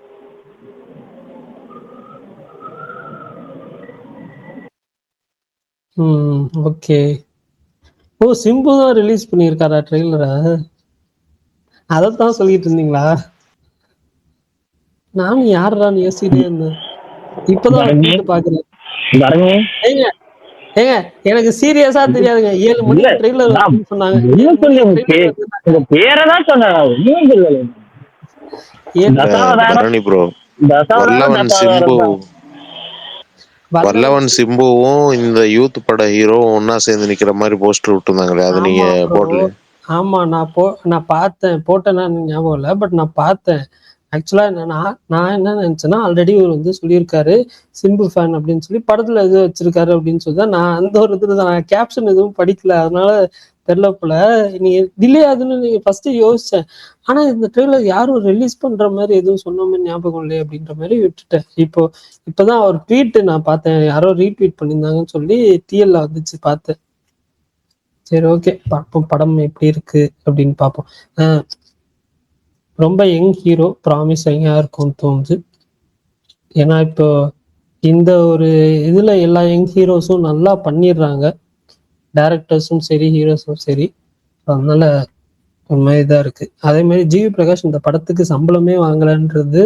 ஓகே. ஓ, சிம்பு தான் ரிலீஸ் பண்ணியிருக்காரா ட்ரெய்லரை? அதைத்தான் சொல்லிட்டு இருந்தீங்களா? நானும் யாருடான்னு யோசிச்சுட்டே இருந்தேன். இப்பதான் அவர் தரணி ட்வீட் பாக்குறேன். தரணி ஏங்க ஏங்க எனக்கு சீரியஸா தெரியாதுங்க. 7 இல்ல மணிக்கு ட்ரெய்லர் நான் வருதுன்னு சொன்னாங்க. என்ன 7 சொல்லி மணிக்கு ட்ரெய்லர் வருது. உங்க பேரை தான் சொன்னேன், ஒண்ணும் சொல்லல. 7 தசாவதாரம் பரணி ப்ரோ, தசாவதாரம் வல்லவன் சிம்பு தசாவதாரம் தான். வல்லவன் வல்லவன் சிம்புவும் இந்த யூத் பட ஹீரோவும் ஒன்னா சேர்ந்து நிக்கிற மாதிரி போஸ்டர் விட்டுருந்தாங்களே, அது நீங்க ஆமா ப்ரோ. போடல? ஆமா, நான் பார்த்தேன். போட்டேன்னா ஞாபகம் இல்லை, பட் நான் பார்த்தேன். ஆக்சுவலா நான் என்ன நினைச்சேன்னா, ஆல்ரெடி இவர் வந்து சொல்லியிருக்காரு சிம்பு ஃபேன் அப்படின்னு சொல்லி, படத்துல எது வச்சிருக்காரு அப்படின்னு சொல்லி தான் நான் அந்த ஒரு இதுல தான், நான் கேப்ஷன் எதுவும் படிக்கல, அதனால தெரியல போல. நீங்க டிலே ஆகுதுன்னு நீங்க ஃபர்ஸ்ட் யோசிச்சேன். ஆனா இந்த ட்ரெய்லர் யாரும் ரிலீஸ் பண்ற மாதிரி எதுவும் சொன்ன மாதிரி ஞாபகம் இல்லையே அப்படின்ற மாதிரி விட்டுட்டேன். இப்பதான் ஒரு ட்வீட் நான் பார்த்தேன், யாரோ ரீட்வீட் பண்ணியிருந்தாங்கன்னு சொல்லி டிஎல்ல வந்துச்சு, பார்த்தேன். சரி, ஓகே, பார்ப்போம் படம் எப்படி இருக்கு அப்படின்னு பார்ப்போம். ரொம்ப யங் ஹீரோ, ப்ராமிசிங்கா இருக்கும்னு தோணுது. ஏன்னா இப்போ இந்த ஒரு இதுல எல்லா யங் ஹீரோஸும் நல்லா பண்ணிடுறாங்க, டேரக்டர்ஸும் சரி ஹீரோஸும் சரி. அதனால ஒரு மாதிரி தான் இருக்கு. அதே மாதிரி ஜிவி பிரகாஷ் இந்த படத்துக்கு சம்பளமே வாங்கலன்றது,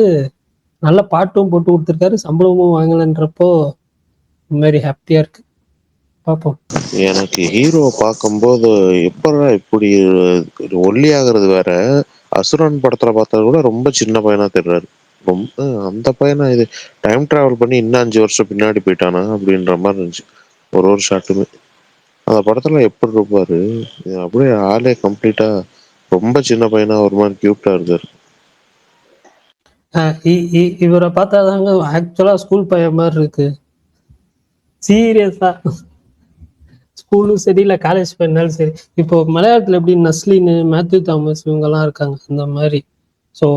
நல்ல பாட்டும் போட்டு கொடுத்துருக்காரு, சம்பளமும் வாங்கலன்றப்போ இந்த மாதிரி ஹாப்பியா இருக்கு. பார்ப்போம். எனக்கு ஹீரோ பார்க்கும்போது எப்படா இப்படி ஒல்லி ஆகுறது வேற, அசுரன் படத்துல பார்த்தா கூட ரொம்ப சின்ன பையனா தெரிறாரு. ரொம்ப அந்த பையனா இது டைம் டிராவல் பண்ணி இன்னும் 5 வருஷம் பின்னாடி போயிட்டானா அப்படின்ற மாதிரி இருந்துச்சு ஒரு ஒரு ஷாட்டுமே. அந்த படத்துல எப்படி இருப்பாரு, இது அப்படியே ஆளே கம்ப்ளீட்டா ரொம்ப சின்ன பையனா ஒரு மாதிரி கியூட்டா இருக்காரு. இவரை பார்த்தாதாங்க ஆக்சுவலா ஸ்கூல் பையன் மாதிரி இருக்கு, சீரியஸா. ஸ்கூலும் சரி இல்லை காலேஜ் போயிருந்தாலும் சரி. இப்போ மலையாளத்துல எப்படி நஸ்லின், மேத்யூ தாமஸ் இவங்கெல்லாம் இருக்காங்க, அந்த மாதிரி. ஸோ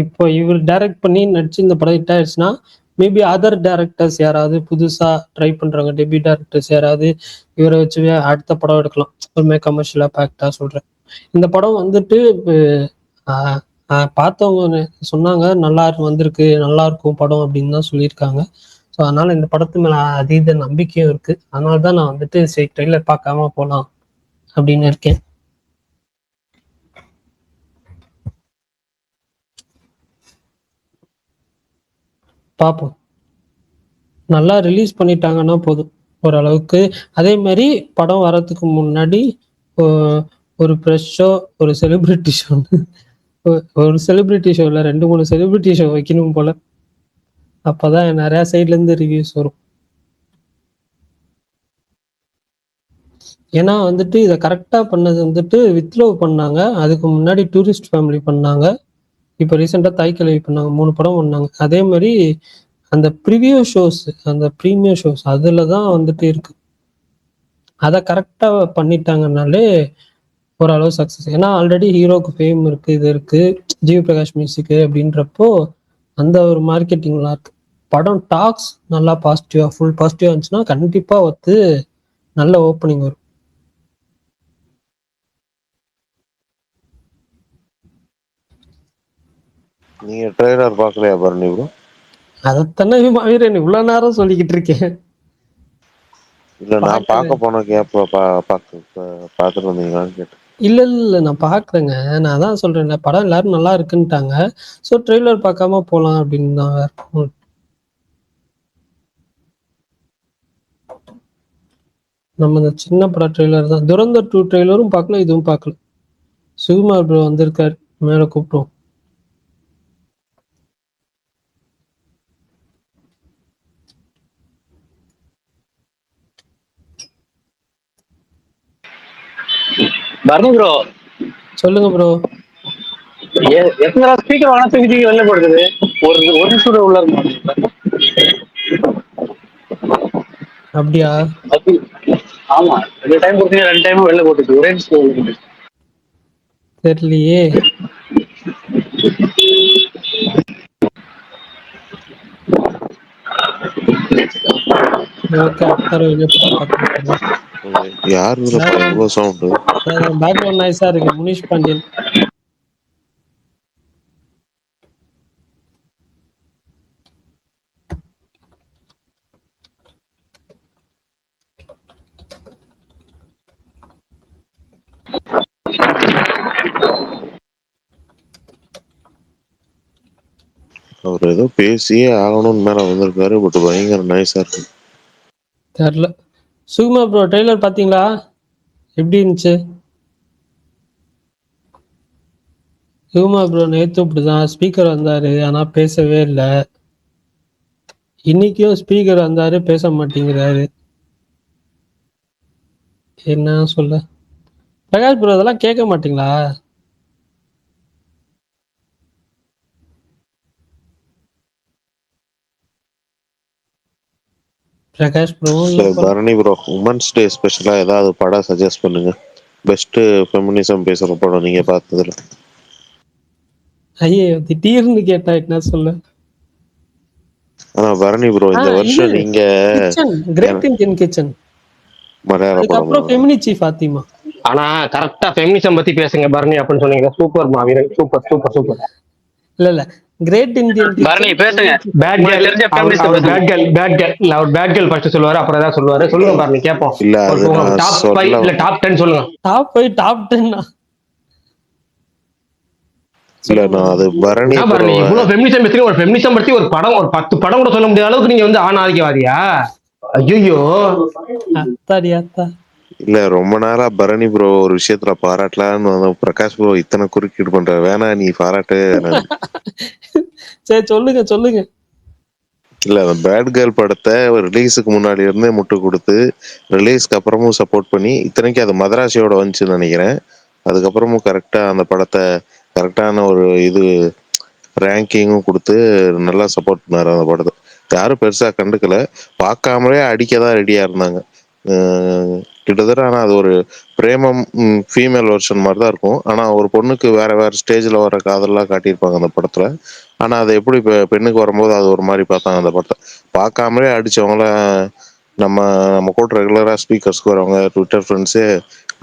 இப்போ இவர் டைரக்ட் பண்ணி நடிச்சு இந்த படம் ஹிட் ஆயிடுச்சுன்னா, மேபி அதர் டேரக்டர்ஸ் யாராவது புதுசா ட்ரை பண்றாங்க, டெபியூ டேரக்டர்ஸ் யாராவது இவரை வச்சு அடுத்த படம் எடுக்கலாம். ஒரு கமர்ஷியலா பேக்டா சொல்றேன். இந்த படம் வந்துட்டு ஆஹ் பார்த்தவங்க சொன்னாங்க நல்லா வந்திருக்கு, நல்லா இருக்கும் படம் அப்படின்னு தான் சொல்லியிருக்காங்க. ஸோ அதனால இந்த படத்து மேல அதீத நம்பிக்கையும் இருக்கு. அதனால தான் நான் வந்துட்டு சரி ட்ரெய்லர் பார்க்காம போகலாம் அப்படின்னு இருக்கேன். பார்ப்போம். நல்லா ரிலீஸ் பண்ணிட்டாங்கன்னா போதும் ஓரளவுக்கு. அதே மாதிரி படம் வர்றதுக்கு முன்னாடி ஒரு ப்ரெஷ் ஷோ, ஒரு செலிபிரிட்டி ஷோ, ஒரு செலிபிரிட்டி ஷோ இல்லை 2-3 செலிபிரிட்டி ஷோ வைக்கணும் போல. அப்பதான் நிறைய சைட்ல இருந்து ரிவ்யூஸ் வரும். ஏன்னா வந்துட்டு இதை கரெக்டா பண்ணது வந்துட்டு வித்லவ் பண்ணாங்க, அதுக்கு முன்னாடி டூரிஸ்ட் ஃபேமிலி பண்ணாங்க, இப்போ ரீசெண்டா தாய் கிழவி பண்ணாங்க. 3 படம் பண்ணாங்க. அதே மாதிரி அந்த ப்ரிவியூ ஷோஸ், அந்த ப்ரீமியர் ஷோஸ் அதுல தான் வந்துட்டு இருக்கு. அதை கரெக்டா பண்ணிட்டாங்கனாலே ஓரளவு சக்சஸ். ஏன்னா ஆல்ரெடி ஹீரோக்கு ஃபேம் இருக்கு, இது இருக்கு, ஜிவி பிரகாஷ் மியூசிக் அப்படின்றப்போ அந்த ஒரு மார்க்கெட்டிங்லாம் இருக்கு. படம் டாக்ஸ் நல்லா பாசிட்டிவா, ஃபுல் பாசிட்டிவா இருந்துச்சுன்னா கண்டிப்பா வந்து நல்ல ஓப்பனிங் வரும். நீங்க ட்ரெய்லர் பார்க்கலையா பரணி ப்ரோ? அதைத்தானே மாவீரன் இவ்வளவு நேரம் சொல்லிக்கிட்டு இருக்கேன். இல்ல நான் பாக்குறேன். பார்க்க போன கேப்ல பார்த்துட்டு வந்தீங்களான்னு கேட்டேன். இல்ல நான் பாக்குறேங்க. நான் அதான் சொல்றேன்ல, படம் எல்லாரும் நல்லா இருக்குன்ட்டாங்க. ஸோ ட்ரெய்லர் பார்க்காம போலாம் அப்படின்னு தான். வேற ஒண்ணும் இல்ல. நம்ம இந்த சின்ன படம் ட்ரெய்லர் தான். துரந்தர் 2 ட்ரெய்லரும் பார்க்கல, இதுவும் பார்க்கல. சுகுமார் ப்ரோ வந்திருக்காரு, மேல கூப்பிட்டோம். பரணி ப்ரோ, சொல்லுங்க ப்ரோ. எத்தனை ஸ்பீக்கர் வேணா தூக்கி தூக்கி வெளில போடுது. ஒரு ஒரு நிமிஷம் கூட உள்ள இருக்கும். அப்படியா? அது ஆமா, 2 டைம் கொடுத்தீங்க, 2 டைமும் வெளில போட்டுச்சு, ஒரே நிமிஷம் வெளில போட்டுச்சு. தெரியலையே. ஓகே, அடுத்த வீடியோ பார்த்துக்கலாம். யார் இதுல இவ்வளவு சவுண்டு? பேக்ரவுண்ட் நாய்ஸா இருக்கு. முனிஷ் பாண்டியன். அவர் ஏதோ பேசியே ஆகணும்னு மேல வந்திருக்காரு. பட் பயங்கர நைஸா இருக்கு. தெரியல. சுகுமா ப்ரோ ட்ரெய்லர் பாத்தீங்களா? எப்படி இருந்துச்சு? சுகுமா ப்ரோ நேத்து இப்படிதான் ஸ்பீக்கர் வந்தாரு, ஆனா பேசவே இல்லை. இன்னைக்கும் ஸ்பீக்கர் வந்தாரு, பேச மாட்டேங்கிறாரு. என்ன சொல்ல? பிரகாஷ் ப்ரோ அதெல்லாம் கேட்க மாட்டீங்களா? பிரகாஷ் ப்ரோ சரி பரணி ப்ரோ, உமன்ஸ் டே ஸ்பெஷலா ஏதாவது படம் சஜஸ்ட் பண்ணுங்க. பெஸ்ட் ஃபெமினிசம் பேசுற படம் நீங்க பார்த்ததுல. ஐயோ திடீர்னு கேட்டா என்ன சொல்ல? ஆனா பரணி ப்ரோ, இந்த வருஷம் நீங்க கிச்சன், கிரேட் இந்தியன் கிச்சன், மலையாள படமா? அதுக்கப்புறம் ஃபெமினிச்சி ஃபாத்திமா. ஆனா கரெக்டா ஃபெமினிசம் பத்தி பேசுங்க பரணி அப்படின்னு சொன்னீங்க. சூப்பர் மாவீரன், சூப்பர் சூப்பர் சூப்பர். இல்ல கிரேட் இந்தியன் பரணி பேசுங்க. பேட் கேர்ள், அவர் பேட் கேர்ள், பேட் கேர்ள் இல்ல, அவர் பேட் கேர்ள் ஃபர்ஸ்ட் சொல்லுவாரு, அப்புறம் ஏதாவது சொல்லுவாரு. சொல்லுங்க பரணி கேட்போம். இல்ல அது நான் டாப் 5 சொல்ல இல்ல டாப் 10 சொல்லுங்க. டாப் 5 டாப் 10 இல்ல நான் அது பரணி என்ன பரணி ப்ரோ. இவ்வளவு ஃபெமினிசம் பேசுறீங்க? ஒரு ஃபெமினிசம் பத்தி ஒரு படம், ஒரு 10 படம் கூட சொல்ல முடியாத அளவுக்கு நீங்க வந்து ஆண் ஆதிக்கவாதியா? ஐயோ அத்தாடி அத்தா. இல்ல ரொம்ப நாளா பரணி ப்ரோ ஒரு விஷயத்துல பாராட்டலான்னு வந்தோம். பிரகாஷ் ப்ரோ இத்தனை குறுக்கீடு பண்ற, வேணா நீ பாராட்டு. சரி சொல்லுங்க சொல்லுங்க. இல்ல அந்த பேட் கேர்ள் படத்தை ரிலீஸுக்கு முன்னாடி இருந்தே முட்டு கொடுத்து ரிலீஸ்க்கு அப்புறமும் சப்போர்ட் பண்ணி, இத்தனைக்கு அது மதராசியோட வந்துச்சுன்னு நினைக்கிறேன். அதுக்கப்புறமும் கரெக்டா அந்த படத்தை கரெக்டான ஒரு இது ரேங்கிங்கும் கொடுத்து நல்லா சப்போர்ட் பண்ணாரு அந்த படத்தை. யாரும் பெருசா கண்டுக்கல, பார்க்காமலே அடிக்கதான் ரெடியா இருந்தாங்க. கிட்டத்தட்ட ஆனா அது ஒரு பிரேமம் ஃபீமேல் வெர்ஷன் மாதிரி தான் இருக்கும். ஆனா ஒரு பொண்ணுக்கு வேற வேற ஸ்டேஜ்ல வர காதல்லாம் காட்டியிருப்பாங்க அந்த படத்துல. ஆனா அது எப்படி பெண்ணுக்கு வரும்போது அது ஒரு மாதிரி பார்த்தாங்க அந்த படத்தை. பார்க்காமலே அடிச்சவங்கள நம்ம நம்ம கூட ரெகுலரா ஸ்பீக்கர்ஸ்க்கு வரவங்க ட்விட்டர் ஃப்ரெண்ட்ஸே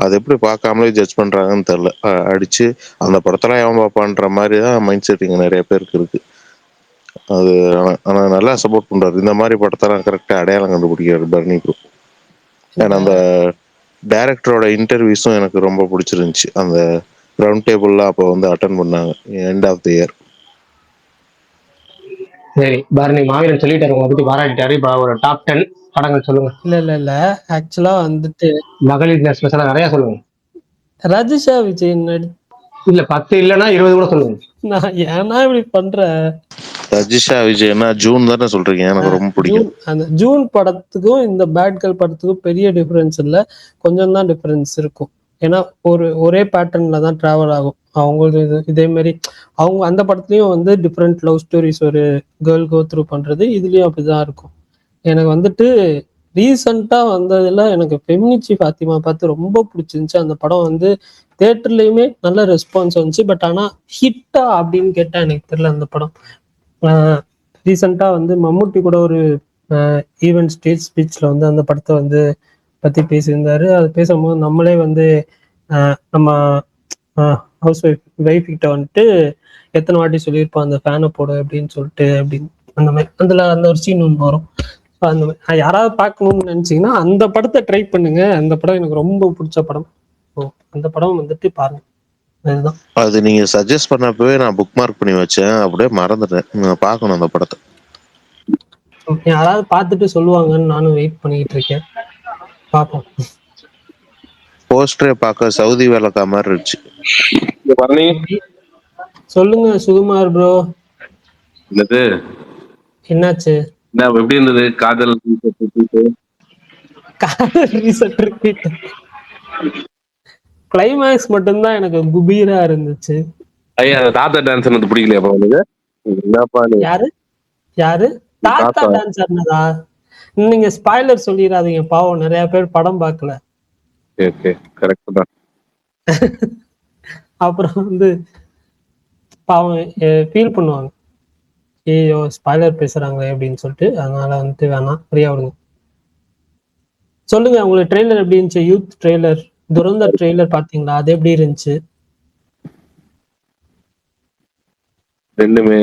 அது எப்படி பார்க்காமலே ஜட்ஜ் பண்றாங்கன்னு தெரியல. அடிச்சு அந்த படத்தெல்லாம் எவன் பார்ப்பான்ற மாதிரி தான் மைண்ட் செட்டிங் நிறைய பேருக்கு இருக்கு. அது ஆனா நல்லா சப்போர்ட் பண்றாரு. இந்த மாதிரி படத்தெல்லாம் கரெக்டா அடையாளம் கண்டுபிடிக்கிறாரு பரணி ப்ரோ. ஏன்னா அந்த டைரக்டரோட இன்டர்வியூஸும் எனக்கு ரொம்ப பிடிச்சிருந்துச்சு. அந்த ரவுண்ட் டேபிள்ல அப்போ வந்து அட்டன் பண்ணாங்க எண்ட் ஆஃப் தி இயர். சரி பரணி மாவீரன் சொல்லிட்டாரு, உங்களை பத்தி பாராட்டிட்டாரு. இப்ப ஒரு டாப் 10 படங்கள் சொல்லுங்க. இல்ல ஆக்சுவலா வந்துட்டு மகளிர் ஸ்பெஷலா நிறைய சொல்லுங்க. ரஜிஷா விஜய் இல்ல 10 இல்லைன்னா 20 கூட சொல்லுங்க. நான் ஏன்னா இப்படி பண்ற? ரஜிஷா விஜய்னா ஜூன் தானே சொல்றீங்க? எனக்கு ரொம்ப பிடிக்கும். அந்த ஜூன் படத்துக்கும் இந்த பேட் கேர்ள் படத்துக்கும் பெரிய டிஃபரன்ஸ் இல்லை, கொஞ்சம் தான் டிஃபரன்ஸ் இருக்கும். ஏன்னா ஒரே பேட்டர்ன்ல தான் டிராவல் ஆகும் அவங்களுக்கு. இதே மாதிரி அவங்க அந்த படத்துலயும் வந்து டிஃப்ரெண்ட் லவ் ஸ்டோரிஸ் ஒரு கேர்ள் கோ த்ரூ பண்றது, இதுலயும் அப்படிதான் இருக்கும். எனக்கு வந்துட்டு ரீசெண்டா வந்ததுல எனக்கு ஃபெமினிச்சி ஃபாத்திமா பார்த்து ரொம்ப பிடிச்சிருந்துச்சு. அந்த படம் வந்து தியேட்டர்லயுமே நல்ல ரெஸ்பான்ஸ் வந்துச்சு. பட் ஆனா ஹிட்டா அப்படின்னு கேட்டா எனக்கு தெரியல. அந்த படம் ரீசெண்டா வந்து மம்முட்டி கூட ஒரு ஈவென்ட் ஸ்டேஜ் ஸ்பீச்ல வந்து அந்த படத்தை வந்து பத்தி பேசியிருந்தாரு. அது பேசும்போது நம்மளே வந்து நம்ம ஹவுஸ் ஒய்ஃப் கிட்ட வந்துட்டு எத்தனை வாட்டி சொல்லியிருப்போம் அந்த ஃபேனை போட அப்படின்னு சொல்லிட்டு, அப்படின்னு அந்த மாதிரி அந்த ஒரு சீன் ஒன்று வரும். அந்த மாதிரி யாராவது பார்க்கணும்னு நினைச்சீங்கன்னா அந்த படத்தை ட்ரை பண்ணுங்க. அந்த படம் எனக்கு ரொம்ப பிடிச்ச படம். அந்த படம் வந்துட்டு பாருங்க. அதுதான். அது நீங்க சஜஸ்ட் பண்ணப்பவே நான் புக் மார்க் பண்ணி வச்சேன், அப்படியே மறந்துட்டேன். நான் பார்க்கணும் அந்த படத்தை. யாராவது பார்த்துட்டு சொல்லுவாங்கன்னு நானும் வெயிட் பண்ணிட்டு இருக்கேன். பார்ப்போம். போஸ்டரே பார்க்க சவுதி வேலைக்கா மாதிரி இருந்துச்சு. சொல்லுங்க சுகுமார் ப்ரோ. என்னது என்னாச்சு? எப்படி இருந்தது காதல் ரிப்பீட்? கிளைமேக்ஸ் மட்டும்தான் எனக்கு குபீரா இருந்துச்சு. ஐயா தாத்தா டான்ஸ் எனக்கு பிடிக்கலையா உங்களுக்கு? யாரு தாத்தா டான்ஸ் ஆடினதா? நீங்க ஸ்பாய்லர் சொல்லிடாதீங்க, பாவம் நிறைய பேர் படம் பார்க்கல. கரெக்ட் தான். அப்புறம் வந்து பாவம் ஃபீல் பண்ணுவாங்க, ஐயோ ஸ்பாய்லர் பேசுறாங்களே அப்படின்னு சொல்லிட்டு. அதனால வந்துட்டு வேணாம், ஃப்ரீயா விடுங்க. சொல்லுங்க உங்களுக்கு ட்ரெய்லர் எப்படி இருந்துச்சு? யூத் ட்ரெய்லர், துரந்தர் ட்ரெய்லர் பாத்தீங்களா? அது எப்படி இருந்துச்சு? ரெண்டுமே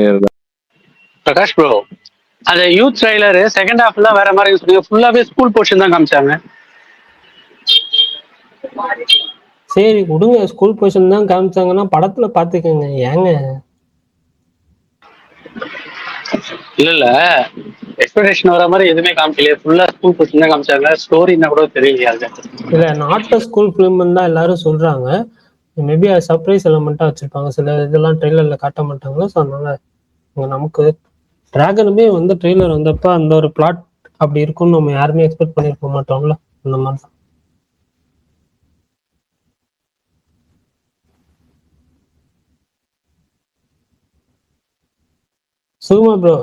பிரகாஷ் ப்ரோ, அந்த யூத் ட்ரெய்லர் செகண்ட் ஹாஃப்ல வேற மாதிரி யூஸ் பண்ணி ஃபுல்லாவே ஸ்கூல் போர்ஷன் தான் காமிச்சாங்க. சரி விடுங்க, ஸ்கூல் பொசிஷன் தான் காமிச்சாங்கன்னா படத்துல பாத்துக்கோங்க. ஏங்க இல்ல எக்ஸ்பெக்டேஷன் வர மாதிரி எதுவுமே காமிக்கலையே, ஃபுல்லா ஸ்கூல் பொசிஷன் தான் காமிச்சாங்க. ஸ்டோரின்னா கூட தெரியலையா அது? இல்ல, நாட் அ ஸ்கூல் ஃபிலிம் தான் எல்லாரும் சொல்றாங்க. மேபி அது சர்ப்ரைஸ் எலமெண்ட்டா வச்சிருப்பாங்க. சில இதெல்லாம் ட்ரெய்லர்ல காட்ட மாட்டாங்க. ஸோ அதனால நமக்கு டிராகனுமே வந்து ட்ரெய்லர் வந்தப்ப அந்த ஒரு பிளாட் அப்படி இருக்கும்னு நம்ம யாருமே எக்ஸ்பெக்ட் பண்ணிருக்க மாட்டோம்ல. அந்த மாதிரி தான். சுகுமா ப்ரோ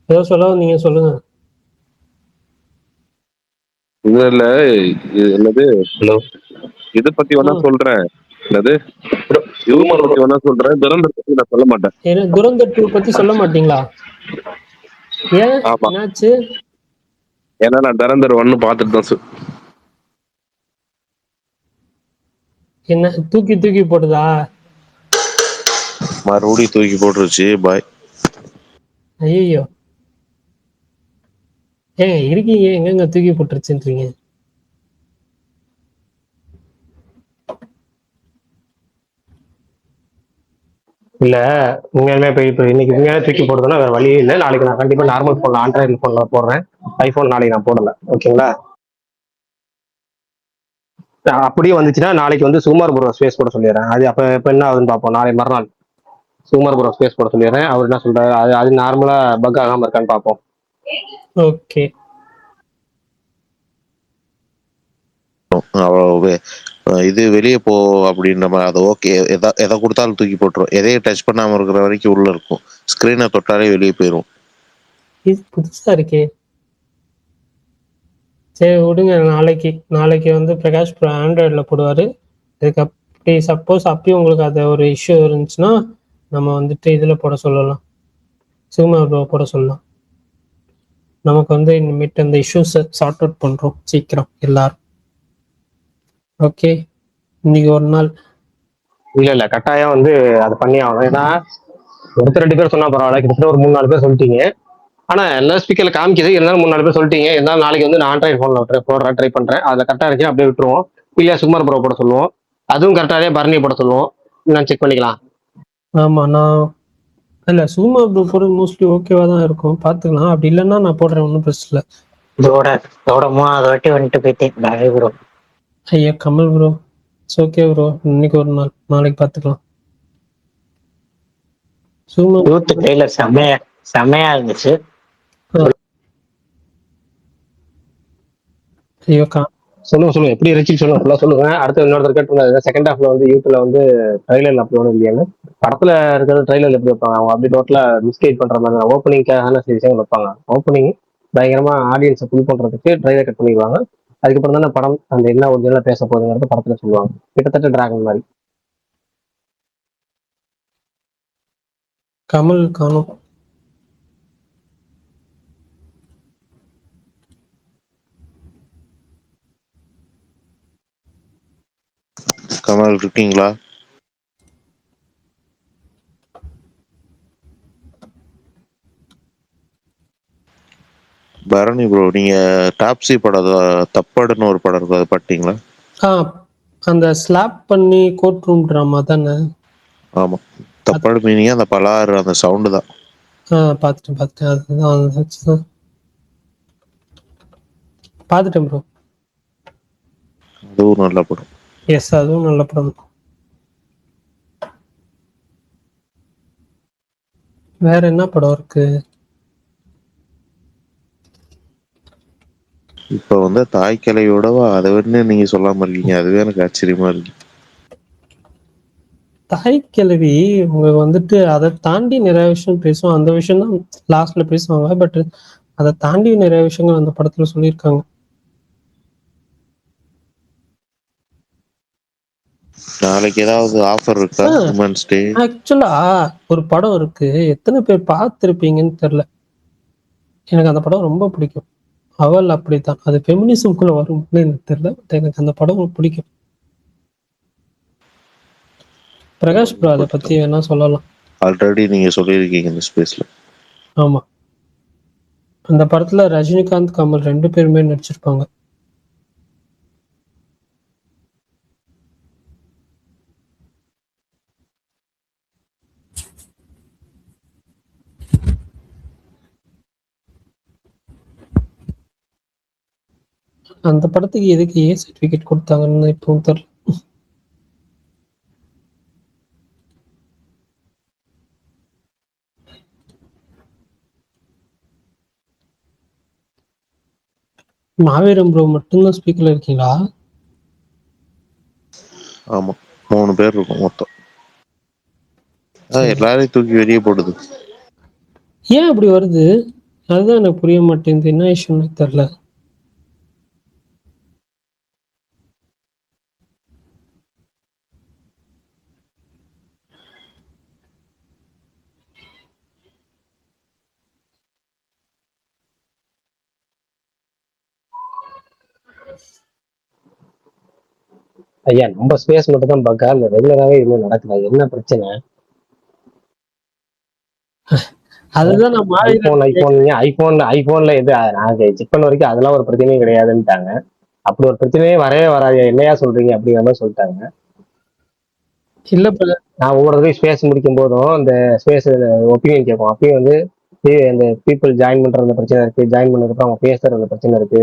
ஏதோ சொல்ல நீங்க சொல்லுங்க. இல்ல என்னது ஹலோ. இது பத்தி வேணா சொல்றேன். என்னது ஹியூமர் பத்தி வேணா சொல்றேன், துரந்தர் பத்தி நான் சொல்ல மாட்டேன். ஏன்னா துரந்தர் 2 பத்தி சொல்ல மாட்டீங்களா? ஏன், ஆமா, என்னாச்சு? ஏன்னா நான் துரந்தர் 1 பார்த்துட்டு தான் என்ன தூக்கி தூக்கி போடுதா? மறுபடியும் தூக்கி போட்டுருச்சு. பாய். ஐயோ, ஏங்க இருக்கீங்க, எங்கெங்க தூக்கி போட்டுருச்சுன்றீங்க? இல்ல உண்மையாலுமே இப்போ இன்னைக்கு உண்மையாலே தூக்கி போடுறதுன்னா வேற வழியே இல்லை. நாளைக்கு நான் கண்டிப்பா நார்மல் போன்ல, ஆண்ட்ராய்டு போன்ல போடுறேன். ஐபோன் நாளைக்கு நான் போடல. ஓகேங்களா? அப்படியே வந்துச்சுன்னா நாளைக்கு வந்து சுகுமார் ப்ரோ ஸ்பேஸ் போட சொல்லிடுறேன். அது அப்ப இப்ப என்ன ஆகுதுன்னு பார்ப்போம். நாளை மறுநாள் சுகுமார் ப்ரோ ஸ்பேஸ் போட சொல்லிடுறேன். அவர் என்ன சொல்றாரு, அது நார்மலா பக் ஆகாம இருக்கான்னு பார்ப்போம். ஓகே. இது வெளியே போ அப்படின்ற மாதிரி அது ஓகே. எதை கொடுத்தாலும் தூக்கி போட்டுரும். எதையும் டச் பண்ணாம இருக்கிற வரைக்கும் உள்ள இருக்கும். ஸ்கிரீனை தொட்டாலே வெளியே போயிடும். இது புதுசா இருக்கே. சரி விடுங்க, நாளைக்கு வந்து பிரகாஷ் ப்ரோ ஆண்ட்ராய்டில் போடுவார். அதுக்கு அப்படி சப்போஸ் அப்பயும் உங்களுக்கு அது ஒரு இஷ்யூ இருந்துச்சுன்னா நம்ம வந்துட்டு இதில் போட சொல்லலாம், சுகுமா ப்ரோ போட சொல்லலாம். நமக்கு வந்து இனிமேட்டு அந்த இஷ்யூஸை சார்ட் அவுட் பண்ணுறோம் சீக்கிரம் எல்லாரும். ஓகே, இன்னைக்கு ஒரு நாள். இல்ல கட்டாயம் வந்து அது பண்ணி ஆகணும். ஏன்னா ஒருத்தர் 2 பேர் சொன்னா பரவாயில்ல, கிட்டத்தட்ட ஒரு 3-4 பேர் சொல்லிட்டீங்க. ஆனா எல்லா ஸ்பீக்கர்ல காமிக்குது, இருந்தாலும் 3-4 பேர் சொல்லிட்டீங்க. இருந்தாலும் நாளைக்கு வந்து நான் ஆண்ட்ராய்டு போன்ல போடுறேன், ட்ரை பண்றேன். அதுல கரெக்டா இருந்துச்சு அப்படியே விட்டுருவோம். இல்லையா சுகுமார் ப்ரோ போட சொல்லுவோம். அதுவும் கரெக்டாவே பரணி போட சொல்லுவோம். நான் செக் பண்ணிக்கலாம். ஆமாம், நான் இல்லை சுகுமா ப்ரோ போடுறது மோஸ்ட்லி ஓகேவா தான் இருக்கும். பார்த்துக்கலாம். அப்படி இல்லைன்னா நான் போடுறேன், ஒன்றும் பிரச்சனை இல்லை. இதோட 3வது வாட்டி வந்துட்டு போயிட்டேன். Bye bro. ஐயா Kamal bro, it's okay bro. இன்னைக்கு ஒரு நாள், நாளைக்கு பார்த்துக்கலாம். சுகுமா யூத் ட்ரெய்லர் செம்மையா இருந்துச்சு. ஐயோ சொல்லுங்க எப்படி இருந்துச்சு சொல்லுங்க, ஃபுல்லா சொல்லுங்க. அடுத்து இன்னொருத்தர் கேட்டு செகண்ட் ஹாஃப்ல வந்து யூத்ல வந்து ட்ரைலர் அப்படி ஒன்றும் இல்லையான்னு. படத்துல இருக்கிற ட்ரைலர் எப்படி வைப்பாங்க அவங்க, அப்படி டோட்டலா மிஸ்கைட் பண்ற மாதிரி ஓப்பனிங்கான சில விஷயங்கள் வைப்பாங்க. ஓப்பனிங் பயங்கரமா ஆடியன்ஸை புல் பண்றதுக்கு ட்ரைலர் கட் பண்ணிடுவாங்க. அதுக்கப்புறம் தானே படம் அந்த என்ன ஒரிஜினலா பேச போகுதுங்கிறது படத்துல சொல்லுவாங்க. கிட்டத்தட்ட டிராகன் மாதிரி. கமல் காணும். கமல் இருக்கீங்களா? பரணி ப்ரோ, நீங்க டாப்ஸி படம் தப்பாடுன்னு ஒரு படம் இருக்கும், அதை பாத்தீங்களா? அந்த ஸ்லாப் பண்ணி கோர்ட் ரூம் ட்ராமா தானே? ஆமா, தப்பாடு மீனிங் அந்த பலாறு அந்த சவுண்டு தான். பார்த்துட்டேன். அதுதான் பார்த்துட்டேன் ப்ரோ. அதுவும் நல்ல படம். எஸ், அதுவும் நல்ல படம். வேற என்ன படம் இருக்கு? இப்ப வந்து தாய் கிளையோடவா அதை வந்து நீங்க சொல்லாம இருக்கீங்க, அதுவே எனக்கு ஆச்சரியமா இருக்கு. தாய் கிழவி உங்களுக்கு வந்துட்டு அதை தாண்டி நிறைய விஷயம் பேசுவோம். அந்த விஷயம் தான் லாஸ்ட்ல பேசுவாங்க. பட் அதை தாண்டி நிறைய விஷயங்கள் அந்த படத்துல சொல்லியிருக்காங்க. நாளைக்கு ஏதாவது ஆஃபர் இருக்கா? உமன்ஸ் டே ஆக்சுவலா ஒரு படம் இருக்கு, எத்தனை பேர் பார்த்துருப்பீங்கன்னு தெரியல. எனக்கு அந்த படம் ரொம்ப பிடிக்கும். அவள் அப்படித்தான். அது ஃபெமினிசம்குள்ள வரும்னு எனக்கு தெரியல. பட் எனக்கு அந்த படம் பிடிக்கும். பிரகாஷ் ப்ரோ அதை பத்தி வேணா சொல்லலாம். ஆல்ரெடி நீங்க சொல்லியிருக்கீங்க இந்த ஸ்பேஸ்ல. ஆமா, அந்த படத்துல ரஜினிகாந்த், கமல் 2 பேருமே நடிச்சிருப்பாங்க. அந்த படத்துக்கு எதுக்கு ஏ சர்டிபிகேட் கொடுத்தாங்கன்னு இப்போ தெரியல. மாவீரம் ப்ரோ மட்டும்தான் ஸ்பீக்கர்ல இருக்கீங்களா? ஆமா 3 பேர் இருக்கும் மொத்தம். எல்லாரையும் தூக்கி வெளியே போடுது. ஏன் அப்படி வருது? அதுதான் எனக்கு புரிய மாட்டேங்குது. என்ன இஷ்யூன்னு தெரியல. ஐயா நம்ம ஸ்பேஸ் மட்டும் தான் பக்கா இல்ல ரெகுலராகவே எதுவும் நடக்குதா? என்ன பிரச்சனை? அதுதான் நான் ஐபோன்ல எது நான் செக் பண்ண வரைக்கும் அதெல்லாம் ஒரு பிரச்சனையும் கிடையாதுன்னுட்டாங்க. அப்படி ஒரு பிரச்சனையே வரவே வராது, என்னையா சொல்றீங்க அப்படிங்கிற மாதிரி சொல்லிட்டாங்க. இல்ல நான் ஒவ்வொரு தடவையும் ஸ்பேஸ் முடிக்கும் போதும் இந்த ஸ்பேஸ் ஒப்பீனியன் கேட்போம். அப்பயும் வந்து இந்த பீப்புள் ஜாயின் பண்ற அந்த பிரச்சனை இருக்கு, ஜாயின் பண்ணதுக்கு அவங்க பேசுற அந்த பிரச்சனை இருக்கு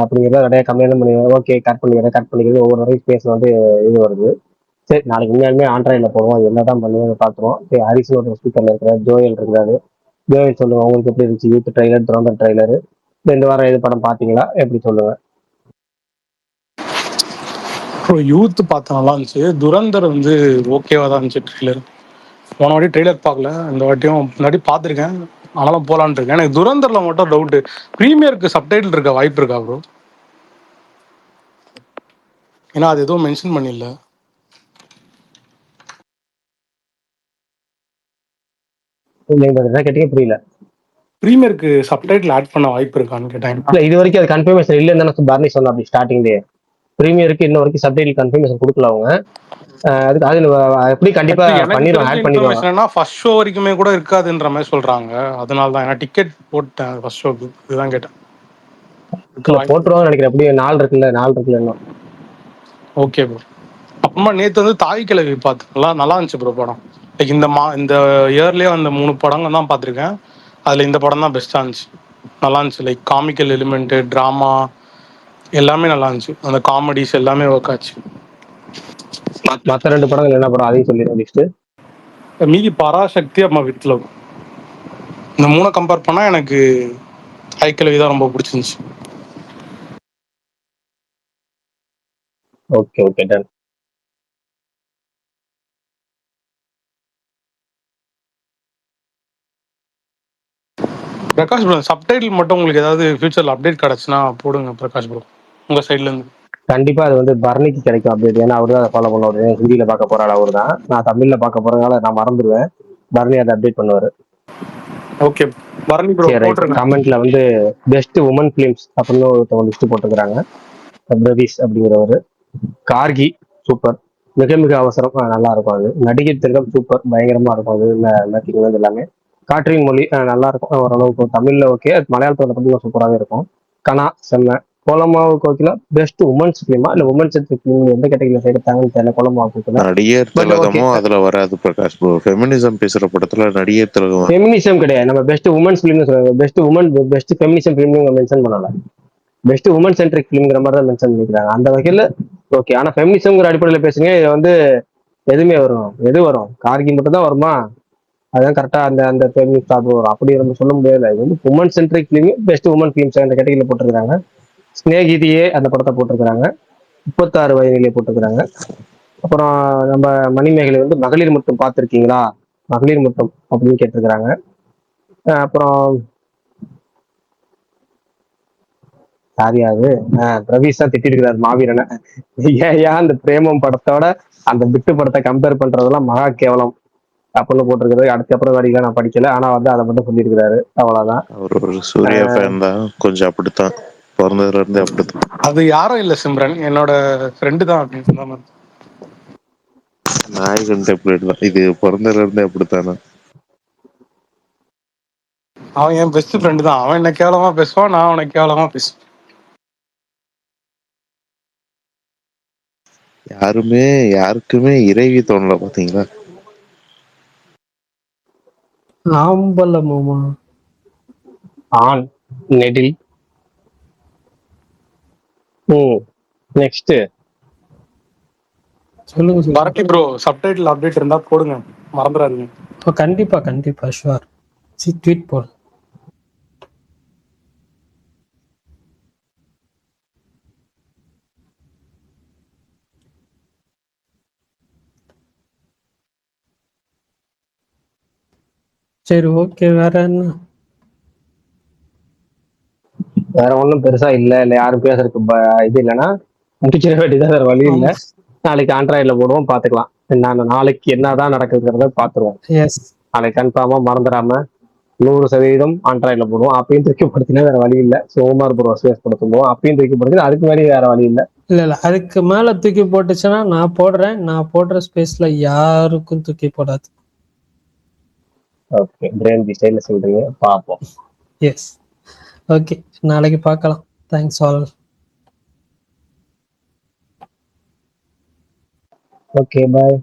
அப்படிங்கிறத நிறைய கம்ப்ளைண்ட் பண்ணி ஓகே கட் பண்ணிக்கிறது ஒவ்வொரு தடவையும் ஸ்பேஸ் வந்து இது வருது. சரி நாளைக்கு உண்மையாலுமே ஆண்ட்ராய்டில் போடுவோம், அது என்னதான் பண்ணுவோம் பார்த்துருவோம். சரி ஹரிசன் ஒரு ஸ்பீக்கர்ல இருக்கிறார், ஜோயல் இருக்காரு. ஜோயல் சொல்லுங்க உங்களுக்கு எப்படி இருந்துச்சு யூத் ட்ரைலர், துரந்தர் ட்ரைலரு, இந்த வாரம் எது படம் பார்த்தீங்களா எப்படி சொல்லுங்க. யூத் பார்த்த நல்லா இருந்துச்சு. துரந்தர் வந்து ஓகேவா தான் இருந்துச்சு ட்ரெய்லர். போன வாட்டி ட்ரெய்லர் பார்க்கல, இந்த வாட்டியும் முன்னாடி பார்த்துருக்கேன், ஆனாலும் போலான்னு இருக்கேன். எனக்கு துரந்தர்ல மட்டும் டவுட்டு, ப்ரீமியருக்கு சப்டைட்டில் இருக்க வாய்ப்பு இருக்கா ப்ரோ? ஏன்னா அது எதுவும் மென்ஷன் பண்ணிடல. கேட்டீங்க புரியல. ப்ரீமியருக்கு சப்டைட்டில் ஆட் பண்ண வாய்ப்பு இருக்கான்னு கேட்டேன். இல்ல இது வரைக்கும் அது கன்ஃபர்மேஷன் இல்லைன்னு தானே பர்னி சொன்னா அப்படி ஸ்டார்டிங்லேயே. ப்ரீமியருக்கு இன்ன வரைக்கும் சப்டைட்டில் கன்ஃபர்மேஷன் கொடுக்கல அவங்க. அதுக்கு அது எப்படி கண்டிப்பா பண்ணிடுவாங்க, ஆட் பண்ணிடுவாங்க. இன்ஃபர்மேஷன்னா ஃபர்ஸ்ட் ஷோ வரைக்குமே கூட இருக்காதுன்ற மாதிரி சொல்றாங்க. அதனால தான் ஏன்னா டிக்கெட் போட்டேன் ஃபர்ஸ்ட் ஷோக்கு, இதுதான் கேட்டேன். போட்டுருவாங்கன்னு நினைக்கிறேன். எப்படி 4 இருக்குல்ல இன்னும். Okay bro. அப்புறமா நேற்று வந்து தாய் கிழவி பார்த்தேன், நல்லா இருந்துச்சு ப்ரோ படம். லைக் இந்த இயர்லேயே அந்த 3 படங்க தான் பார்த்துருக்கேன், அதில் இந்த படம் தான் பெஸ்ட்டாக இருந்துச்சு. நல்லா இருந்துச்சு. லைக் காமிக்கல் எலிமெண்ட்டு, ட்ராமா எல்லாமே நல்லா இருந்துச்சு. அந்த காமெடிஸ் எல்லாமே ஒர்க் ஆச்சு. மற்ற 2 படங்கள் என்ன படம் அதையும் சொல்லிடுறேன் லிஸ்ட். மீதி பராசக்தி அம்மா வித் லவ், இந்த 3 கம்பேர் பண்ணால் எனக்கு தாய் கிழவி தான் ரொம்ப பிடிச்சிருந்துச்சு. Okay okay done. Prakash bro subtitle மட்டும் உங்களுக்கு ஏதாவது ஃபியூச்சர்ல அப்டேட் கிடைச்சுன்னா போடுங்க பிரகாஷ் ப்ரோ, உங்க சைட்ல இருந்து. கண்டிப்பா அது வந்து பர்னிக்கு கிடைக்கும் அப்டேட். ஏன்னா அவரு தான் ஃபாலோ பண்ணுவாரு. ஹிந்தியில பார்க்க போறாள் அவரு தான், நான் தமிழ்ல பார்க்க போறதுனால நான் மறந்துடுவேன். பர்னி அதை அப்டேட் பண்ணுவாரு. ஓகே பர்னி ப்ரோ போட்டுருங்க. கமெண்ட்ல வந்து பெஸ்ட் உமன் ஃபிலிம்ஸ் அப்படின்னு ஒருத்தவங்க லிஸ்ட் போட்டுக்கிறாங்க. பிரதீஷ் அப்படிங்கிறவரு. கார்கி சூப்பர், மிக மிக அவசரம் நல்லா இருக்கும். அது நடிகை திலகம் சூப்பர், பயங்கரமா இருக்கும். அது மேக்கிங் வந்து எல்லாமே. காற்றின் மொழி நல்லா இருக்கும் ஓரளவுக்கு. தமிழ்ல ஓகே, மலையாளத்தோட பத்தி சூப்பராகவே இருக்கும். கனா செம்ம. கோலமாவுக்கு ஓகேல பெஸ்ட் உமன்ஸ் ஃபிலிமா இல்ல உமன் சென்ட்ரிக் ஃபிலிம் எந்த கேட்டகரியில எடுத்தாங்கன்னு தெரியல. கோலமாவுக்கு நடிகர் திலகமும் அதுல வராது பிரகாஷ் ப்ரோ. ஃபெமினிசம் பேசுற படத்துல நடிகர் திலகம் ஃபெமினிசம் கிடையாது. நம்ம பெஸ்ட் உமன்ஸ் ஃபிலிம்னு சொல்லுவாங்க. பெஸ்ட் ஃபெமினிசம் ஃபிலிம் மென்ஷன் பண்ணல. பெஸ்ட் உமன் சென்ட்ரிக் ஃபிலிம்ங்கிற மாதிரி தான் மென்ஷன் பண்ணிக்கிறாங்க. அந்த வகையில ஓகே. ஆனா ஃபெமினிசம்ங்கிற அடிப்படையில் பேசுங்க, இது வந்து எதுவுமே வரும், எது வரும் கார்கி மட்டும் தான் வருமா? அதான் கரெக்டா அந்த அந்த ஃபெமினிஸ்ட் வரும். அப்படி நம்ம சொல்ல முடியாது. இது வந்து woman centric film, best woman films அந்த கேட்டகரியில போட்டிருக்காங்க. ஸ்நேகிதியே அந்த படத்தை போட்டிருக்கிறாங்க. 36 வயதிலே போட்டிருக்கிறாங்க. அப்புறம் நம்ம மணிமேகலை வந்து மகளிர் மட்டும் பார்த்திருக்கீங்களா, மகளிர் மட்டும் அப்படின்னு கேட்டிருக்கிறாங்க. அப்புறம் யாரையாவது ரவீஷ் தான் திட்டிட்டு இருக்கிறார் மாவீரனை. ஏன் அந்த பிரேமம் படத்தோட அந்த பிட்டு படத்தை கம்பேர் பண்றதெல்லாம் மகா கேவலம் அப்படின்னு போட்டிருக்கிறது. அதுக்கப்புறம் வரைக்கும் நான் படிக்கல, ஆனா வந்து அதை மட்டும் சொல்லியிருக்கிறாரு. அவ்வளவுதான். அவர் ஒரு சூர்யா ஃபேன் தான், கொஞ்சம் அப்படித்தான் பிறந்ததுல இருந்தே அப்படித்தான். அது யாரும் இல்ல சிம்ரன், என்னோட ஃப்ரெண்டு தான் அப்படின்னு சொன்ன. நாயகன் டெம்ப்ளேட் தான் இது, பிறந்ததுல இருந்தே அப்படித்தானே. அவன் என் பெஸ்ட் ஃப்ரெண்டு தான். அவன் என்ன கேவலமா பேசுவான், நான் அவனை கேவலமா பேசுவேன். யாருக்குமே இறைவி தோணல பாத்தீங்களா? ஆண் நெடில் நெக்ஸ்ட் சொல்லுங்க பரட்டி ப்ரோ சப்டைட்டில் அப்டேட் இருந்தா போடுங்க, மறந்துடாதீங்க. கண்டிப்பா கண்டிப்பா ஷுவர். ட்வீட் போடு. சரி ஓகே, வேற என்ன? வேற ஒண்ணும் பெருசா இல்ல யாரும் பேசுறதுக்கு இது இல்லைன்னா முடிச்சிட வேண்டியதான், வேற வழி இல்ல. நாளைக்கு ஆண்ட்ராய்டுல போடுவோம், பாத்துக்கலாம். நாளைக்கு என்னதான் நடக்குதுங்கிறத பாத்துருவோம். எஸ், நாளைக்கு கன்ஃபார்மா மறந்துடாம 100% ஆண்ட்ராய்டுல போடுவோம். அப்பயும் தூக்கப்படுத்தினா வேற வழி இல்ல. சோமார் ப்ரோ ஸ்பேஸ் படுத்துவோம், அப்பயும் தூக்கப்படுத்தினா அதுக்கு மேலே வேற வழி இல்ல. இல்ல அதுக்கு மேல தூக்கி போட்டுச்சுன்னா நான் போடுறேன். நான் போடுற ஸ்பேஸ்ல யாருக்கும் தூக்கி போடாது. ஓகே, பிரெயின் தி ஸ்டைல்ல சொல்றீங்க, பாப்போம். எஸ், ஓகே, நாளைக்கு பார்க்கலாம். Thanks all. ஓகே, பாய்.